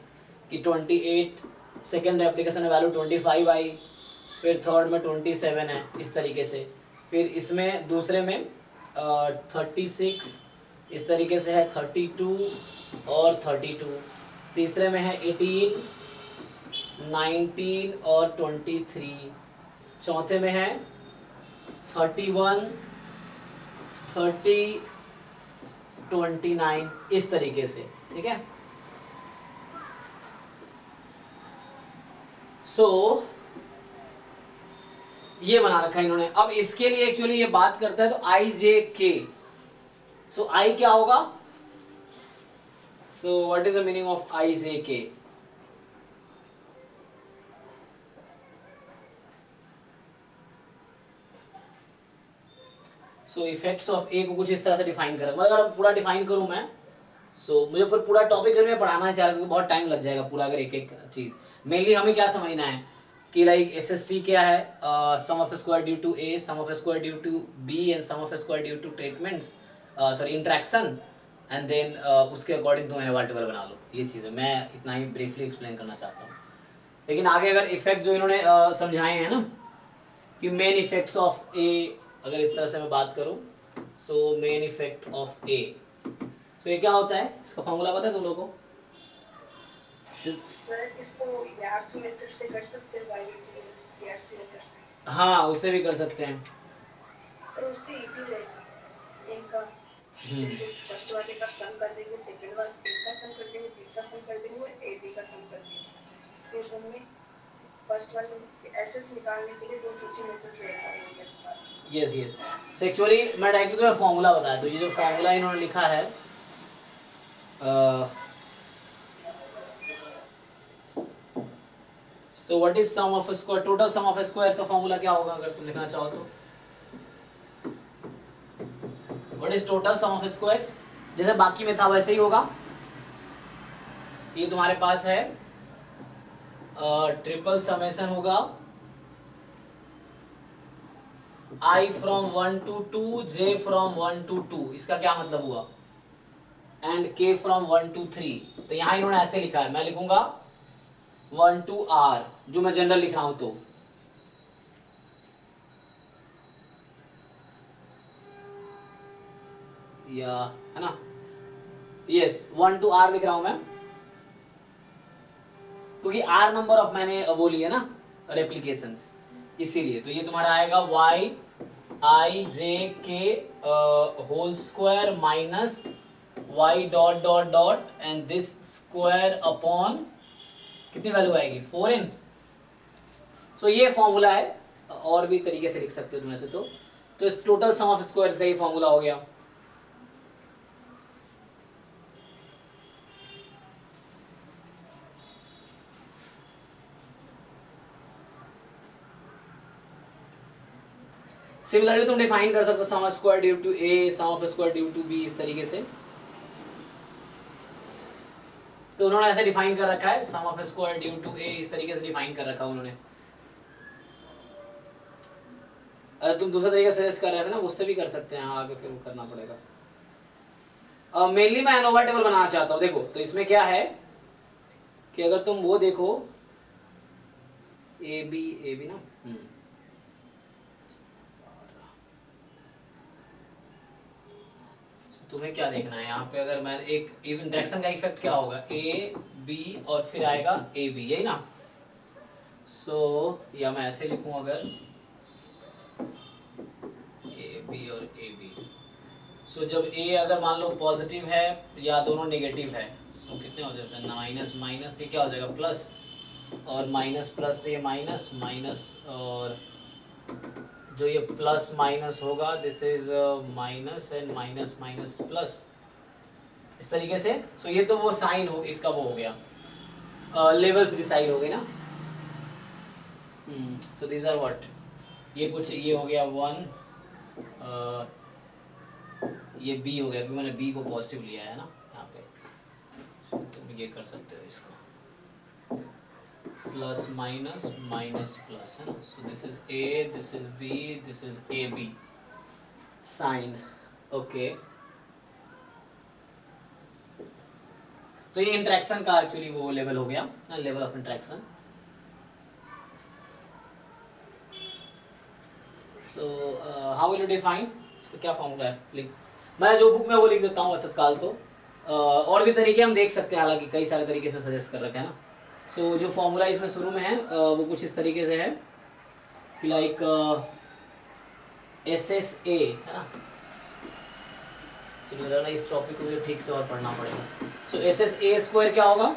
कि 28 सेकंड एप्लीकेशन में वैल्यू 25 आई, फिर थर्ड में 27 है, इस तरीके से। फिर इसमें दूसरे में 36 इस तरीके से है, 32 और 32, तीसरे में है 18, 19 और 23, चौथे में है 31, 30, 29, इस तरीके से, ठीक है। सो ये बना रखा है इन्होंने। अब इसके लिए एक्चुअली ये बात करता है तो आई जे के, सो आई क्या होगा, so what is the meaning of I J K, so effects of ए को कुछ इस तरह से डिफाइन करें, मतलब अगर पूरा डिफाइन करूं मैं, सो मुझे पूरा टॉपिक में पढ़ाना चाह रहा हूं, बहुत टाइम लग जाएगा पूरा अगर एक एक चीज। मेनली हमें क्या समझना है कि लाइक एसएसटी क्या है, sum of square due to A, sum of square due to B and sum of square due to treatments, sorry interaction, and then उसके अकॉर्डिंग तुम इन्वर्टिबल बना लो। ये चीज़ है, मैं इतना ही ब्रीफली एक्सप्लेन करना चाहता हूँ। लेकिन आगे अगर इफेक्ट जो इन्होंने समझाए हैं ना कि मेन इफेक्ट्स ऑफ ए, अगर इस तरह से मैं बात करूं, सो मेन इफेक्ट ऑफ ए, सो ये क्या होता है, इसका फॉर्मूला पता है तुम लोगों को? सर इसको यार्ड्स मेथड से कर सकते हैं, वाईवीटीएस यार्ड्स मेथड से। हाँ, उससे भी कर सकते हैं। सर उससे इजी रहेगा इनका, जैसे फर्स्ट वाले का सम कर देंगे, सेकंड वाले का सम कर देंगे, बी का सम कर देंगे और ए बी का सम कर देंगे। फिर हमें फर्स्ट वाले एसएस निकालने के लिए बहुत इजी मेथड रहेगा वाईवीटीएस का। यस यस, सो एक्चुअली मैं डायरेक्टली तुम्हें फॉर्मूला बताया, तो ये जो फॉर्मूला इन्होंने लिखा है so what is sum of square, total sum of squares का फॉर्मूला क्या होगा अगर तुम लिखना चाहो तो, what is total sum of squares, जैसे बाकी में था वैसे ही होगा। ये तुम्हारे पास है ट्रिपल समेशन होगा I from 1 to 2, J from 1 to 2, इसका क्या मतलब हुआ, एंड K from 1 to 3। तो यहाँ इन्होंने ऐसे लिखा है, मैं लिखूंगा 1 to R, जो मैं जनरल लिख रहा हूं तो, या है ना, यस 1 to R लिख रहा हूं मैं, क्योंकि R नंबर ऑफ मैंने वो लिया ना रेप्लिकेशंस, इसीलिए। तो ये तुम्हारा आएगा y I j k whole square minus y dot dot dot and this square upon कितनी वैल्यू आएगी 4n। सो ये फॉर्मूला है, और भी तरीके से लिख सकते हो तुम ऐसे तो इस टोटल सम ऑफ स्क्वायर्स का ये फॉर्मूला हो गया। सिमिलरली तुम डिफाइन कर सकते हो sum of square due to A, sum of square due to B, इस तरीके से। तो उन्होंने ऐसे डिफाइन कर रखा है, sum of square due to ए, इस तरीके से डिफाइन कर रखा है उन्होंने। अगर तुम दूसरा तरीका सजेस्ट कर रहे थे ना, उससे भी कर सकते हैं, हाँ आगे फिर करना पड़ेगा। मेनली मैं एनोवा टेबल बनाना चाहता हूँ। देखो तो इसमें क्या है कि अगर तुम वो देखो ए बी ना, तुम्हें क्या देखना है यहाँ पे, अगर मैं एक इंटरेक्शन का इफेक्ट क्या होगा, ए बी और फिर आएगा ए बी, यही ना। सो या मैं ऐसे लिखूं अगर ए बी और ए बी, सो जब ए अगर मान लो पॉजिटिव है या दोनों नेगेटिव है, सो कितने हो जाएंगे, माइनस माइनस, ये क्या हो जाएगा प्लस, और माइनस प्लस तो ये माइनस माइनस, और जो ये प्लस माइनस होगा this is minus and minus minus plus, इस तरीके से। सो ये तो वो साइन हो, इसका वो हो गया, लेवल्स डिसाइड हो गए ना। सो दिस आर व्हाट, ये कुछ ये हो गया 1, ये बी हो गया क्योंकि मैंने बी को पॉजिटिव लिया है ना यहाँ पे। तुम ये कर सकते हो इसको प्लस माइनस माइनस प्लस, है ना। So this is A, this is B, this is A B sign, okay. तो ये इंटरेक्शन का एक्चुअली वो लेवल हो गया ना, level of interaction. So how will you define, इसका क्या फॉर्मूला है, लिख, मैं जो बुक में वो लिख देता हूँ तत्काल। तो और भी तरीके हम देख सकते हैं, हालांकि कई सारे तरीके इसमें सजेस्ट कर रखे हैं ना। सो जो फॉर्मूला इसमें शुरू में है वो कुछ इस तरीके से है कि लाइक एस एस ए, है ना। चलिए जरा इस टॉपिक को मुझे ठीक से और पढ़ना पड़ेगा। सो एस एस ए स्क्वायर क्या होगा,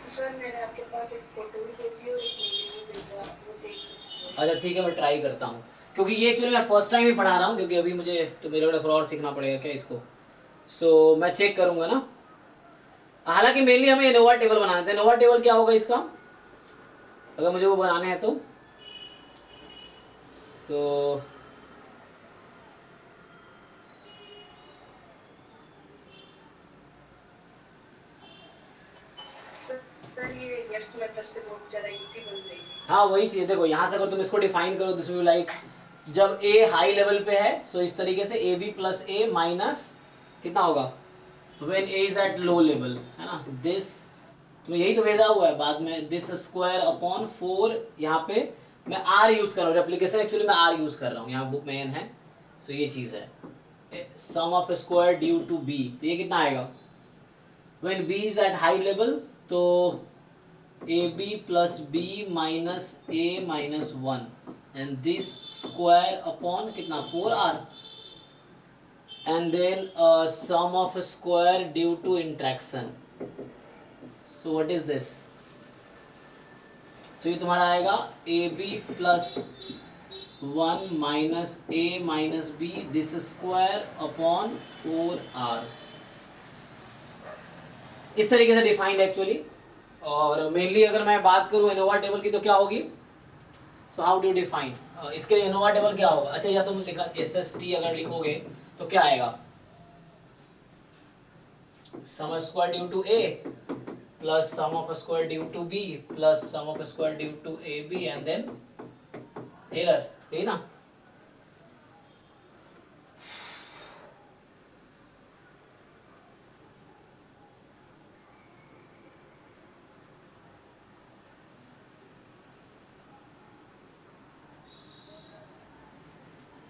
सर मैंने आपके पास एक फोटो भी भेजी और एक वीडियो भी भेजा, वो देख सकते हो। अच्छा ठीक है, मैं ट्राई करता हूँ, क्योंकि ये एक्चुअली मैं फर्स्ट टाइम ही पढ़ा रहा हूँ, क्योंकि अभी मुझे तो मेरे को थोड़ा और सीखना पड़ेगा क्या इसको। सो मैं चेक करूँगा ना। हालांकि मेनली हमें एनोवा टेबल बनाना है। एनोवा टेबल क्या होगा इसका, अगर मुझे वो बनाने हैं तो। सो सर ये यर्स मेथड से बहुत ज़्यादा इजी बन जाएगी। हाँ वही चीज़, देखो यहाँ से अगर तुम इसको डिफाइन करो, दिस विल लाइक जब ए हाई लेवल पे है, सो इस तरीके से A B plus A minus कितना होगा when A is at low level, है ना। दिस तो यही तो भेजा हुआ है बाद में, दिस स्क्वायर अपॉन 4, यहाँ पे मैं आर यूज कर रहा हूँ, रेप्लिकेशन एक्चुअली मैं आर यूज कर रहा हूँ, यहाँ बुक में एन है। सो ये चीज़ है sum of square due to B, तो ये कितना आएगा when B is at high level, तो A B plus B minus A minus 1 and this square upon कितना 4r, and then sum of a square due to interaction. So what is this? So ये तुम्हारा आएगा A B plus 1 minus A minus B this square upon 4r, इस तरीके से defined actually. और mainly अगर मैं बात करूँ एनोवा टेबल की तो क्या होगी, सो हाउ डू डिफाइन, इसके लिए एनोवा टेबल क्या होगा। अच्छा या तुम लिखा एस एस टी अगर लिखोगे तो क्या आएगा, sum of square due to A plus sum of square due to B plus sum of square due to A B and then error, यही ना।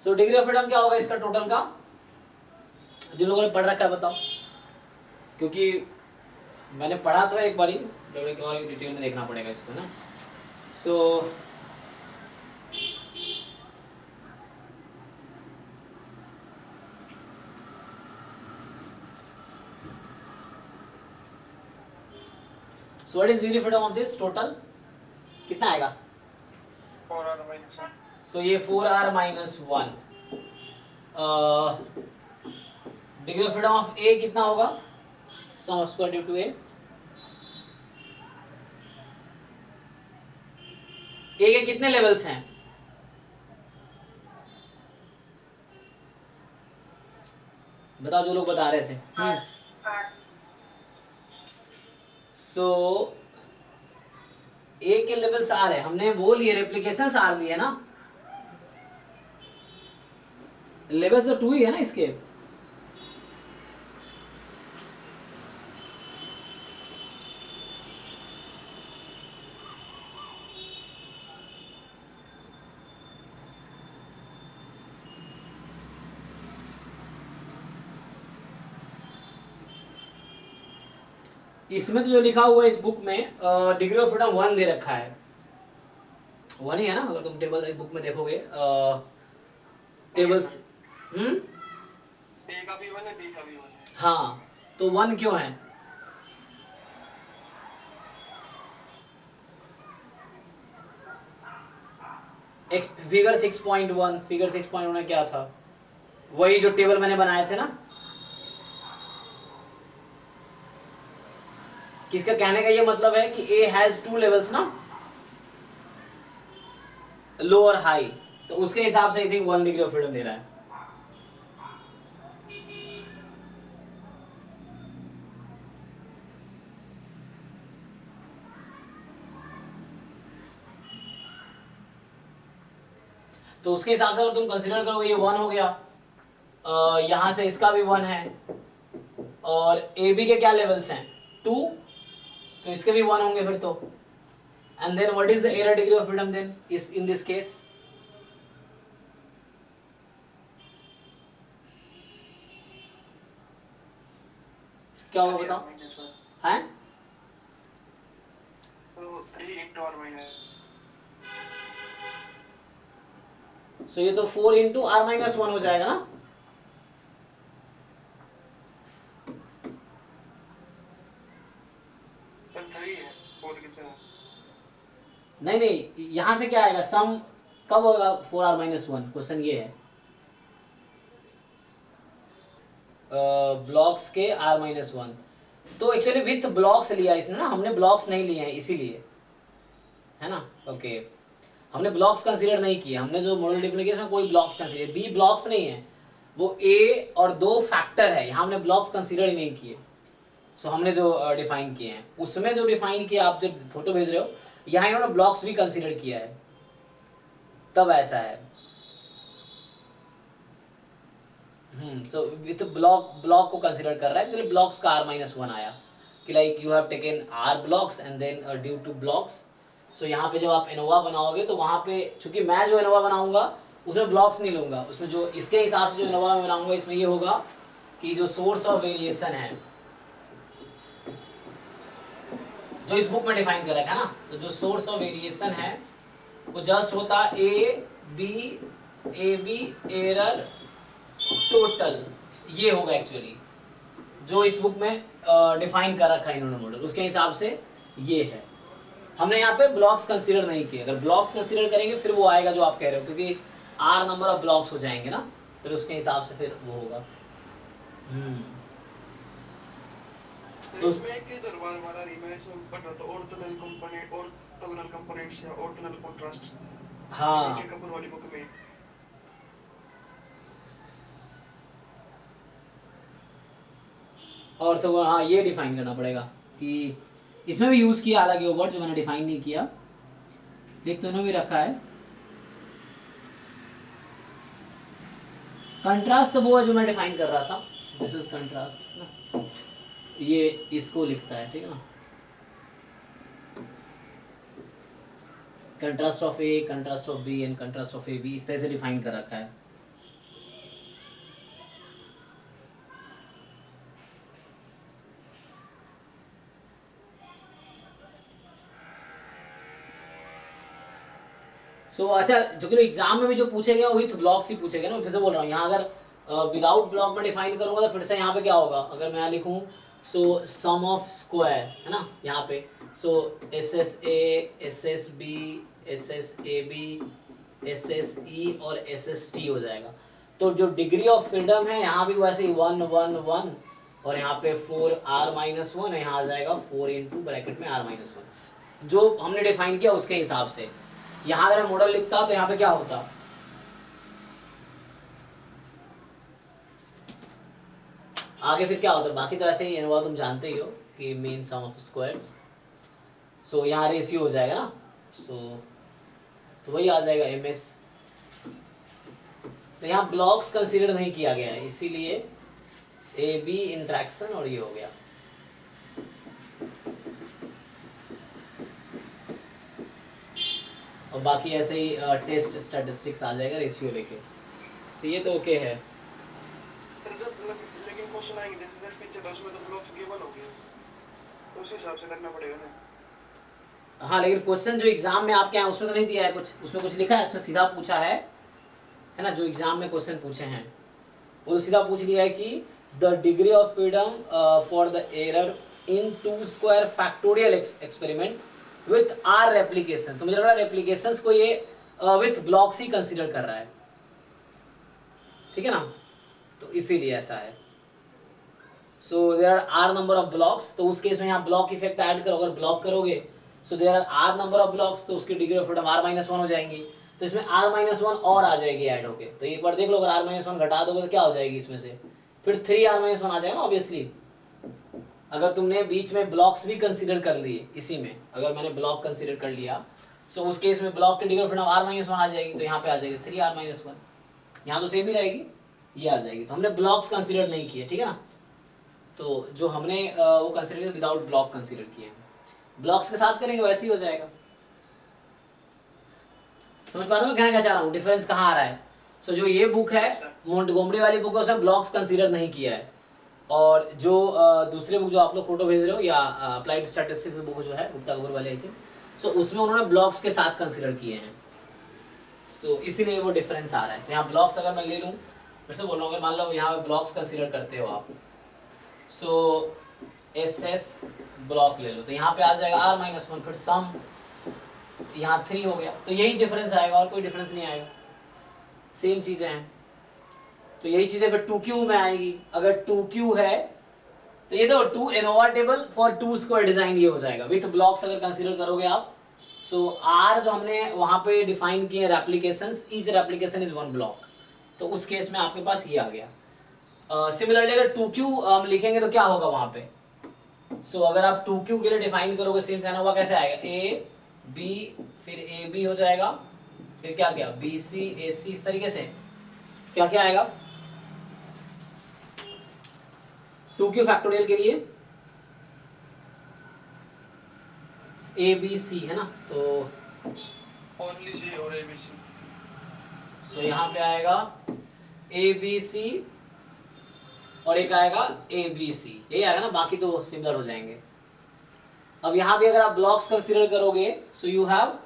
सो डिग्री ऑफ फ्रीडम क्या होगा इसका टोटल का, जिन लोगों ने पढ़ रखा है बताओ, क्योंकि मैंने पढ़ा तो है एक बार ही, और एक डिटेल में देखना पड़ेगा इसको ना। So so what is degree freedom of this total, कितना आएगा 4r minus 1. सो ये 4r minus 1, degree of freedom of A कितना होगा, sum of square due to A के कितने लेवल्स हैं, बताओ जो लोग बता रहे थे। आठ। सो ए के लेवल्स आर है, हमने वो लिए रेप्लिकेशन आर लिए ना, लेवल्स तो 2 ही है ना इसके। इसमें तो जो लिखा हुआ है इस बुक में डिग्री ऑफ फ्रीडम 1 दे रखा है, 1 ही है ना, अगर तुम टेबल बुक में देखोगे टेबल्स। ए का भी 1 है, बी का भी 1 है। हाँ, तो 1 क्यों है? फिगर 6.1, फिगर 6.1 में क्या था? वही जो टेबल मैंने बनाए थे ना। किसका कहने का ये मतलब है कि ए हैज 2 लेवल्स ना, लो और हाई, तो उसके हिसाब से I think 1 degree of freedom दे रहा है। तो उसके हिसाब से अगर तुम कंसीडर करोगे ये 1 हो गया, यहां से इसका भी 1 है, और ए बी के क्या लेवल्स हैं 2, तो इसके भी 1 होंगे फिर तो। And then what is the error degree of freedom then इस इन दिस केस? क्या होगा बताओ? हैं? तो 3 into r minus। सो ये तो 4 इंटू आर माइनस 1 हो जाएगा ना। तो 3 है 4 की जगह। नहीं नहीं, यहां से क्या आएगा, सम कब होगा 4r माइनस 1? क्वेश्चन ये है ब्लॉक्स के r माइनस 1, तो एक्चुअली विथ ब्लॉक्स लिया इसने ना, हमने ब्लॉक्स नहीं लिए हैं इसीलिए, है ना। ओके, हमने ब्लॉक्स कंसीडर नहीं किए, हमने जो मॉडल डिफिनेशन में कोई ब्लॉक्स कंसीडर, बी ब्लॉक्स नहीं है, वो ए और 2 फैक्टर है, यहाँ हमने ब्लॉक्स कंसीडर ही नहीं किए। सो हमने जो डिफाइन किए हैं उसमें जो डिफाइन किया, आप जो फोटो भेज रहे हो, यहाँ इन्होंने ब्लॉक्स भी कंसीडर किया है, तब ऐसा है। तो विथ ब्लॉक को कंसीडर कर रहा है, इसलिए ब्लॉक्स का r माइनस 1 आया कि like you have taken r blocks and then due to blocks. So यहाँ पे जब आप एनोवा बनाओगे तो वहाँ पे, चूंकि मैं जो एनोवा बनाऊंगा उसमें ब्लॉक्स नहीं लूंगा, उसमें जो इसके हिसाब से जो एनोवा में बनाऊंगा इसमें ये होगा कि जो सोर्स ऑफ वेरिएशन है जो इस बुक में डिफाइन कर रखा है ना, तो जो सोर्स ऑफ वेरिएशन है वो जस्ट होता ए बी एरर टोटल, ये होगा एक्चुअली जो इस बुक में डिफाइन कर रखा है इन्होंने मॉडल, उसके हिसाब से ये है। हमने यहाँ पे ब्लॉक्स कंसीडर नहीं किए, अगर ब्लॉक्स कंसीडर करेंगे फिर वो आएगा जो आप कह रहे हो, क्योंकि r नंबर ऑफ ब्लॉक्स हो जाएंगे ना, फिर उसके हिसाब से फिर वो होगा। तो इसमें एक चीज और हमारा रिमेश में पढ़ रहा था, ऑर्थोगोनल कंपोनेंट्स या ऑर्थोगोनल कंट्रास्ट। हाँ, के कपूर वाली बुक में। और तो हाँ ये डिफाइन करना पड़ेगा कि इसमें भी यूज किया, हालांकि वो वर्ड जो मैंने डिफाइन नहीं किया, लिख तो भी रखा है। कंट्रास्ट तो वो है जो मैं डिफाइन कर रहा था, दिस इज कंट्रास्ट ना, ये इसको लिखता है, ठीक है ना, contrast of A, contrast of B and contrast of A B, इस तरह से डिफाइन कर रखा है। अच्छा, जो कि एग्जाम में भी जो पूछेगा वो विथ ब्लॉक्स ही पूछेगा ना, मैं फिर से बोल रहा हूँ, यहाँ अगर विदाउट ब्लॉक में डिफाइन करूंगा तो फिर से यहाँ पे क्या होगा, अगर मैं लिखूँ सो सम ऑफ स्क्वायर है ना यहाँ पे, so S S S B S S A B S S E और एस एस टी हो जाएगा। तो जो डिग्री ऑफ फ्रीडम है यहाँ भी वैसे ही 1 1 1 और यहाँ पे 4r माइनस 1, यहाँ आ जाएगा 4 इंटू ब्रैकेट में r माइनस 1, जो हमने डिफाइन किया उसके हिसाब से। यहाँ अगर मॉडल लिखता तो यहाँ पे क्या होता, आगे फिर क्या होता, बाकी तो ऐसे ही है, तुम जानते ही हो कि मीन सम ऑफ स्क्वायर्स। सो यहाँ रेशियो हो जाएगा ना, तो वही आ जाएगा ms। तो यहाँ ब्लॉक्स कंसीडर नहीं किया गया है, इसीलिए ए बी इंट्रैक्शन और ये हो गया। और बाकी ऐसे ही टेस्ट स्टैटिस्टिक्स आ जाएगा रेशियो लेके। तो ये तो ओके है। सर लेकिन क्वेश्चन आएंगे जैसे सर पीछे तो उसमें तो ब्लॉक्स गिवन हो गए, तो उस हिसाब से करना पड़ेगा ना। हाँ लेकिन क्वेश्चन जो एग्जाम में आपके यहाँ उसमें तो नहीं दिया है कुछ, उसमें कुछ लिखा है? इसमें सीधा पूछा है ना, जो एग्जाम में क्वेश्चन पूछे हैं वो तो सीधा पूछ लिया है कि the degree of freedom for the error in 2 square factorial experiment with r replication. तो मुझे लग रहा है रेप्लिकेशंस को ये विथ ब्लॉक्स ही कंसीडर कर रहा है, ठीक है ना, तो इसीलिए ऐसा है। So there are number of blocks, तो उस केस में यहाँ ब्लॉक इफेक्ट ऐड करो, अगर ब्लॉक करोगे so there are number of blocks, तो उसकी डिग्री ऑफ फ्रीडम r-1 हो जाएंगी। तो इसमें r-1 और आ जाएगी ऐड होके। तो एक बार देख लो, अगर r-1 घटा दोगे तो क्या हो जाएगी इसमें से, फिर 3r-1 आ जाएगा ऑब्वियसली। अगर तुमने बीच में ब्लॉक्स भी कंसीडर कर लिए, इसी में अगर मैंने ब्लॉक कंसीडर कर लिया, सो उस केस में ब्लॉक की डिग्री ऑफ फ्रीडम r-1 आ जाएगी। तो यहाँ पे आ जाएगी 3r-1, यहाँ तो सेम ही रहेगी, ये आ जाएगी। तो हमने ब्लॉक्स कंसीडर नहीं किए, ठीक है ना। तो जो हमने वो कंसीडर किया विदाउट ब्लॉक कंसीडर किए, ब्लॉक्स के साथ करेंगे वैसे ही हो जाएगा। समझ पा रहे हो कहना क्या चाह रहा हूँ, डिफरेंस कहाँ आ रहा है। सो जो ये बुक है मोंटगोमरी वाली बुक है, उसमें ब्लॉक्स कंसीडर नहीं किया है, और जो दूसरे बुक जो आप लोग फोटो भेज रहे हो या अप्लाइड स्टैटिस्टिक्स बुक जो है गुप्ता कपूर वाले आई थी, सो उसमें उन्होंने ब्लॉक्स के साथ कंसीडर किए हैं। सो इसीलिए वो डिफरेंस आ रहा है। तो यहाँ ब्लॉक्स अगर मैं ले लूँ, फिर से बोल रहा हूँ, अगर मान लो यहाँ पे ब्लॉक्स कंसीडर करते हो आप, सो SS ब्लॉक ले लो, तो यहाँ पे आ जाएगा r-1, फिर सम यहाँ 3 हो गया। तो यही डिफरेंस आएगा और कोई डिफरेंस नहीं आएगा, सेम चीजें हैं। तो यही चीजें फिर 2Q में आएगी। अगर 2Q है तो ये तो 2 ANOVA table for 2 square design ये हो जाएगा विथ ब्लॉक्स अगर कंसीडर करोगे आप। सो R जो हमने वहां पे डिफाइन किए रेप्लिकेशंस, ईच रेप्लिकेशन इज 1 ब्लॉक, तो उस केस में आपके पास ये आ गया। सिमिलरली अगर 2Q हम लिखेंगे तो क्या होगा वहां पे। सो अगर आप 2Q के लिए डिफाइन करोगे सेम एनोवा कैसे आएगा, A B फिर AB हो जाएगा, फिर क्या क्या BC AC, इस तरीके से क्या क्या आएगा 2Q फैक्टोरियल के लिए ABC है ना, तो ओनली सी और ABC। सो यहाँ पे आएगा ABC और एक आएगा ABC, यही आएगा ना, बाकी तो सिमिलर हो जाएंगे। अब यहाँ भी अगर आप ब्लॉक्स कंसीडर करोगे, सो यू हैव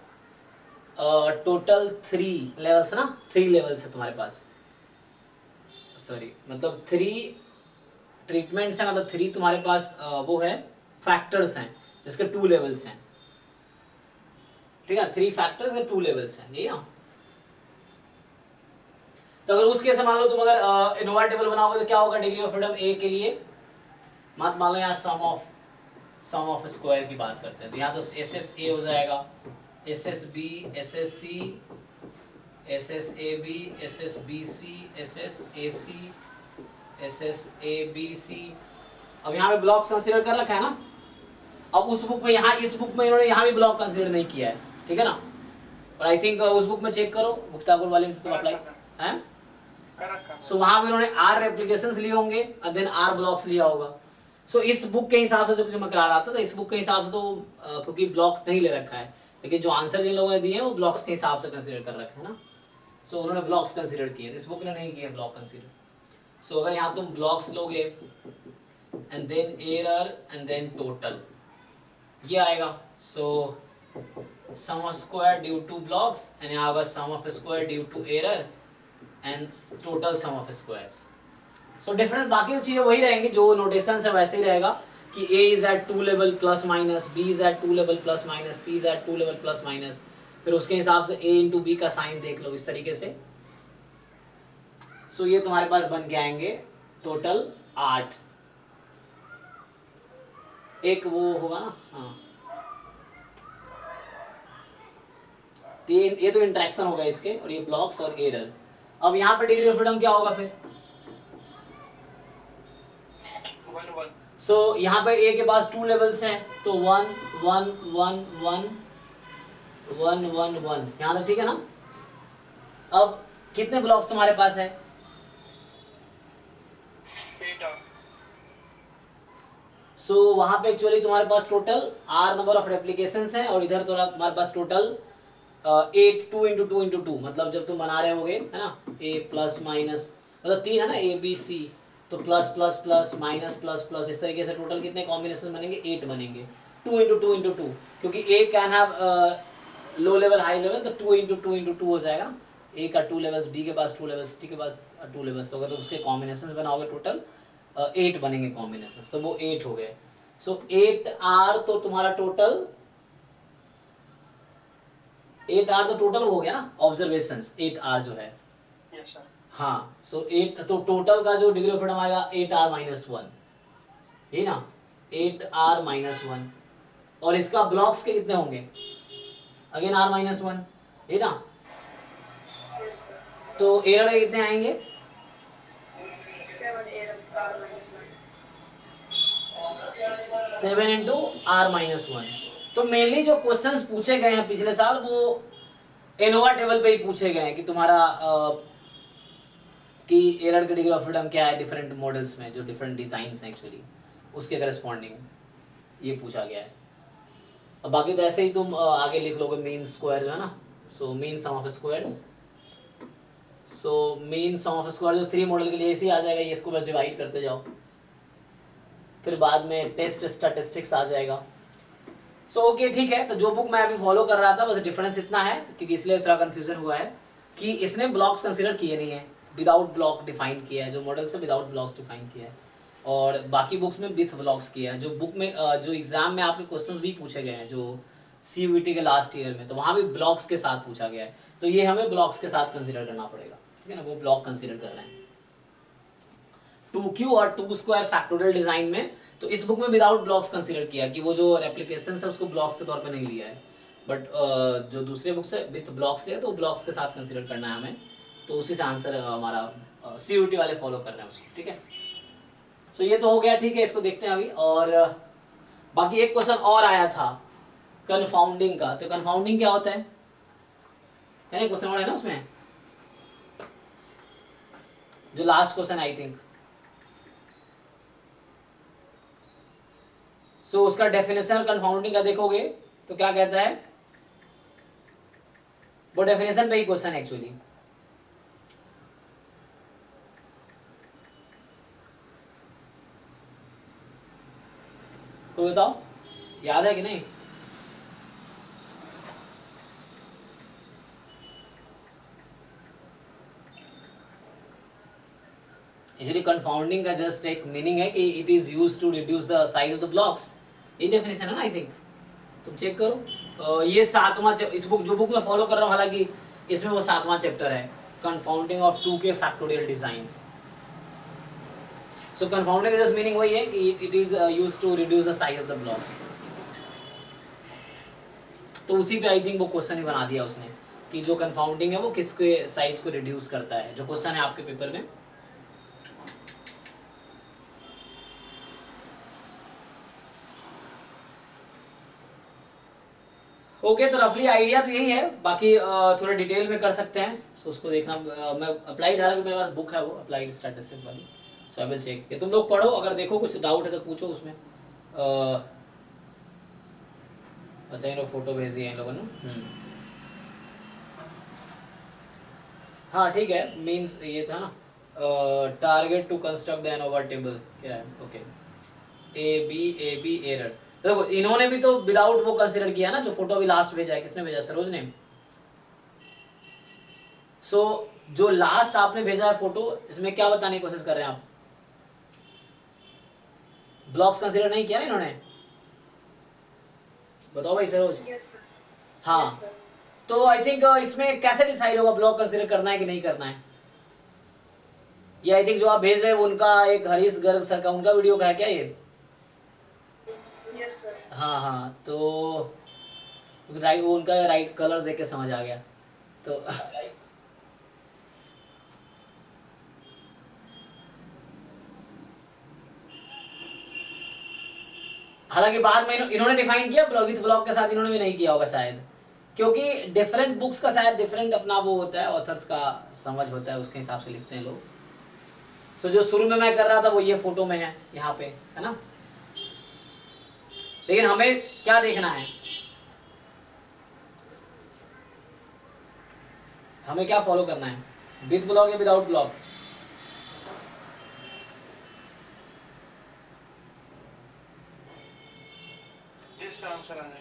टोटल 3 लेवल्स ना, 3 लेवल्स है तुम्हारे पास, सॉरी मतलब 3 ट्रीटमेंट्स हैं, मतलब 3 तुम्हारे पास वो है फैक्टर्स हैं जिसके 2 लेवल्स हैं, ठीक है, 3 फैक्टर्स है 2 लेवल्स हैं, यही ना। तो अगर उस केस में मान लो तुम अगर एनोवा टेबल बनाओगे तो क्या होगा डिग्री ऑफ फ्रीडम A के लिए, मान लो यहाँ सम ऑफ स्क्वायर की बात करते हैं, तो यहाँ तो SSA हो जाएगा, SSB SSC SSAB SSBC SSAC SSABC। अब यहाँ पे ब्लॉक कंसीडर कर रखा है ना। अब उस बुक में यहाँ इस बुक में इन्होंने यहाँ भी ब्लॉक कंसीडर नहीं किया है, ठीक है ना। और आई थिंक उस बुक में चेक करो गुप्ता कपूर वाले में तो अप्लाई है, सो वहां पे उन्होंने R रेप्लिकेशंस लिए होंगे और देन R ब्लॉक्स लिया होगा। सो इस बुक के हिसाब से जो कुछ मैं करा रहा था, इस बुक के हिसाब से तो क्योंकि ब्लॉक्स नहीं ले रखा है, लेकिन जो आंसर जिन लोगों ने दिए हैं वो ब्लॉक्स के हिसाब से कंसीडर कर रखे हैं ना। सो उन्होंने ब्लॉक्स कंसीडर किए, इस बुक ने नहीं किए ब्लॉक कंसीडर। सो अगर यहाँ तुम ब्लॉक्स लोगे and then error and then total, ये आएगा। So sum of square due to blocks and यहाँ होगा sum of square due to error and total sum of squares. So difference बाकी चीजें वही रहेंगी, जो नोटेशन है वैसे ही रहेगा कि A is at 2 level plus minus, B is at 2 level plus minus, C is at 2 level plus minus, फिर उसके हिसाब से A into B का साइन देख लो इस तरीके से। सो ये तुम्हारे पास बन के आएंगे टोटल 8, एक वो होगा ना, हाँ ये तो इंटरेक्शन होगा इसके, और ये ब्लॉक्स और एरर। अब यहाँ पे डिग्री ऑफ फ्रीडम क्या होगा फिर, सो यहाँ पे ए के पास 2 लेवल्स हैं, तो 1 1 1 1 1 1 1, यहाँ तक ठीक है ना। अब कितने ब्लॉक्स तुम्हारे पास है? 8 सो वहां पे एक्चुअली तुम्हारे पास टोटल आर नंबर ऑफ रेप्लिकेशंस हैं, और इधर तुम्हारे पास टोटल 8 2 इंटू 2 इंटू 2, मतलब जब तुम बना रहे होगे है ना, ए प्लस माइनस, मतलब 3 है ना, ए बी सी, तो plus plus plus minus plus plus, इस तरीके से टोटल कितने कॉम्बिनेशन बनेंगे? 8 बनेंगे। 2 इंटू 2 इंटू 2, क्योंकि A can have low level high level, तो 2 इंटू 2 इंटू 2 हो जाएगा ना। ए का 2 लेवल्स, बी के पास 2 लेवल्स, टी के पास 2 लेवल्स, तो अगर तो उसके कॉम्बिनेशन बनाओगे टोटल 8 बनेंगे कॉम्बिनेशन, तो वो 8 हो गए। सो 8R तो तुम्हारा टोटल 8R तो टोटल हो गया ना, ऑब्जर्वेशंस 8R जो है। Yes sir. हाँ, सो 8 तो टोटल का जो डिग्री ऑफ फ्रीडम आएगा 8R माइनस 1, ये ना 8R माइनस 1, और इसका ब्लॉक्स के कितने होंगे? अगेन R माइनस 1, ये ना। Yes sir. तो एरर के कितने आएंगे? 7 AR minus 1। 7 into R minus 1। तो मेनली जो क्वेश्चंस पूछे गए हैं पिछले साल, वो एनोवा टेबल पे ही पूछे गए हैं कि तुम्हारा कि एरर की डिग्री ऑफ फ्रीडम क्या है डिफरेंट मॉडल्स में, जो डिफरेंट डिजाइंस हैं एक्चुअली, उसके करस्पॉन्डिंग ये पूछा गया है। और बाकी तो ऐसे ही तुम आगे लिख लोगे मीन स्क्वायर जो है ना, so mean sum of squares, so mean sum of square जो 3 मॉडल के लिए ऐसे ही आ जाएगा, ये इसको बस डिवाइड करते जाओ, फिर बाद में टेस्ट स्टैटिस्टिक्स आ जाएगा। सो ओके ठीक है। तो जो बुक मैं अभी फॉलो कर रहा था, बस डिफरेंस इतना है, क्योंकि इसलिए थोड़ा कंफ्यूजन हुआ है कि इसने ब्लॉक्स कंसीडर किए नहीं है, विदाउट ब्लॉक डिफाइन किया है, जो मॉडल से विदाउट ब्लॉक्स डिफाइन किया है, और बाकी बुक्स में विथ ब्लॉक्स किया है। जो बुक में जो एग्जाम में आपके क्वेश्चंस भी पूछे गए हैं, जो CUET के लास्ट ईयर में, तो वहाँ भी ब्लॉक्स के साथ पूछा गया है, तो ये हमें ब्लॉक्स के साथ कंसिडर करना पड़ेगा, ठीक है ना, वो ब्लॉक कंसिडर कर रहे हैं। 2Q और 2 स्क्वायर फैक्टोरियल डिजाइन में, तो इस बुक में विदाउट ब्लॉक्स कंसीडर किया कि वो जो रेप्लिकेशन है उसको ब्लॉक्स के तौर पे नहीं लिया है, बट जो दूसरे बुक से विथ ब्लॉक्स लिया, तो ब्लॉक्स के साथ कंसीडर करना है हमें, तो उसी से आंसर हमारा CUET वाले फॉलो कर रहे हैं उसको, ठीक है। सो ये तो हो गया, ठीक है, इसको देखते हैं अभी। और बाकी एक क्वेश्चन और आया था कन्फाउंडिंग का, तो कन्फाउंडिंग क्या होता है क्वेश्चन और है ना उसमें, जो लास्ट क्वेश्चन आई थिंक, सो उसका डेफिनेशन कन्फाउंडिंग का देखोगे तो क्या कहता है, वो डेफिनेशन पे ही क्वेश्चन एक्चुअली। कोई बताओ, याद है कि नहीं? एक्चुअली कंफाउंडिंग का जस्ट एक मीनिंग है कि it is used to reduce the size of the blocks, ये डेफिनेशन है ना आई थिंक, तुम चेक करो। ये 7वां इस बुक जो बुक में फॉलो कर रहा हूँ, हालांकि इसमें वो 7वां चैप्टर है, confounding of 2K factorial designs. So confounding just meaning वही है कि it is used to reduce the size of the blocks. तो उसी पे आई थिंक वो क्वेश्चन ही बना दिया उसने कि जो कंफाउंडिंग है वो किसके साइज को रिड्यूस करता है, जो क्वेश्चन है आपके पेपर में। ओके, तो रफली आइडिया तो यही है, बाकी थोड़ा डिटेल में कर सकते हैं, सो उसको देखना। मैं अप्लाइड, हालांकि मेरे पास बुक है वो अप्लाइड स्टैटिस्टिक्स वाली, सो आई विल चेक। ये तुम लोग पढ़ो, अगर देखो कुछ डाउट है तो पूछो उसमें। अच्छा, इन लोग फोटो भेज दिए इन लोगों ने। हाँ ठीक है, मीन्स ये था ना, target to construct the ANOVA table, क्या है, ओके, ए बी एरर। देखो इन्होंने भी तो विदाउट वो कंसीडर किया ना, जो फोटो अभी लास्ट भेजा है, किसने भेजा? सरोज ने। सो जो लास्ट आपने भेजा है फोटो, इसमें क्या बताने की कोशिश कर रहे हैं आप? ब्लॉक्स कंसीडर नहीं किया ना इन्होंने, बताओ भाई सरोज। Yes sir. हाँ, यस सर। तो आई थिंक इसमें कैसे डिसाइड होगा ब्लॉक कंसीडर करना है कि नहीं करना है? ये आई थिंक जो आप भेज रहे हैं उनका, एक हरीश गर्ग सर का, उनका वीडियो का है क्या ये? Yes sir. हाँ हाँ, तो राइट, उनका राइट कलर्स देख के समझ आ गया। तो हालांकि बाद में इन्होंने डिफाइन किया विथ ब्लॉक के साथ, इन्होंने भी नहीं किया होगा शायद, क्योंकि डिफरेंट बुक्स का शायद डिफरेंट अपना वो होता है, ऑथर्स का समझ होता है, उसके हिसाब से लिखते हैं लोग। सो जो शुरू में मैं कर रहा था वो ये फोटो में है यहाँ पे, है ना। लेकिन हमें क्या देखना है, हमें क्या फॉलो करना है, विथ ब्लॉक या विदाउट ब्लॉक? जिससे आंसर आ जाए।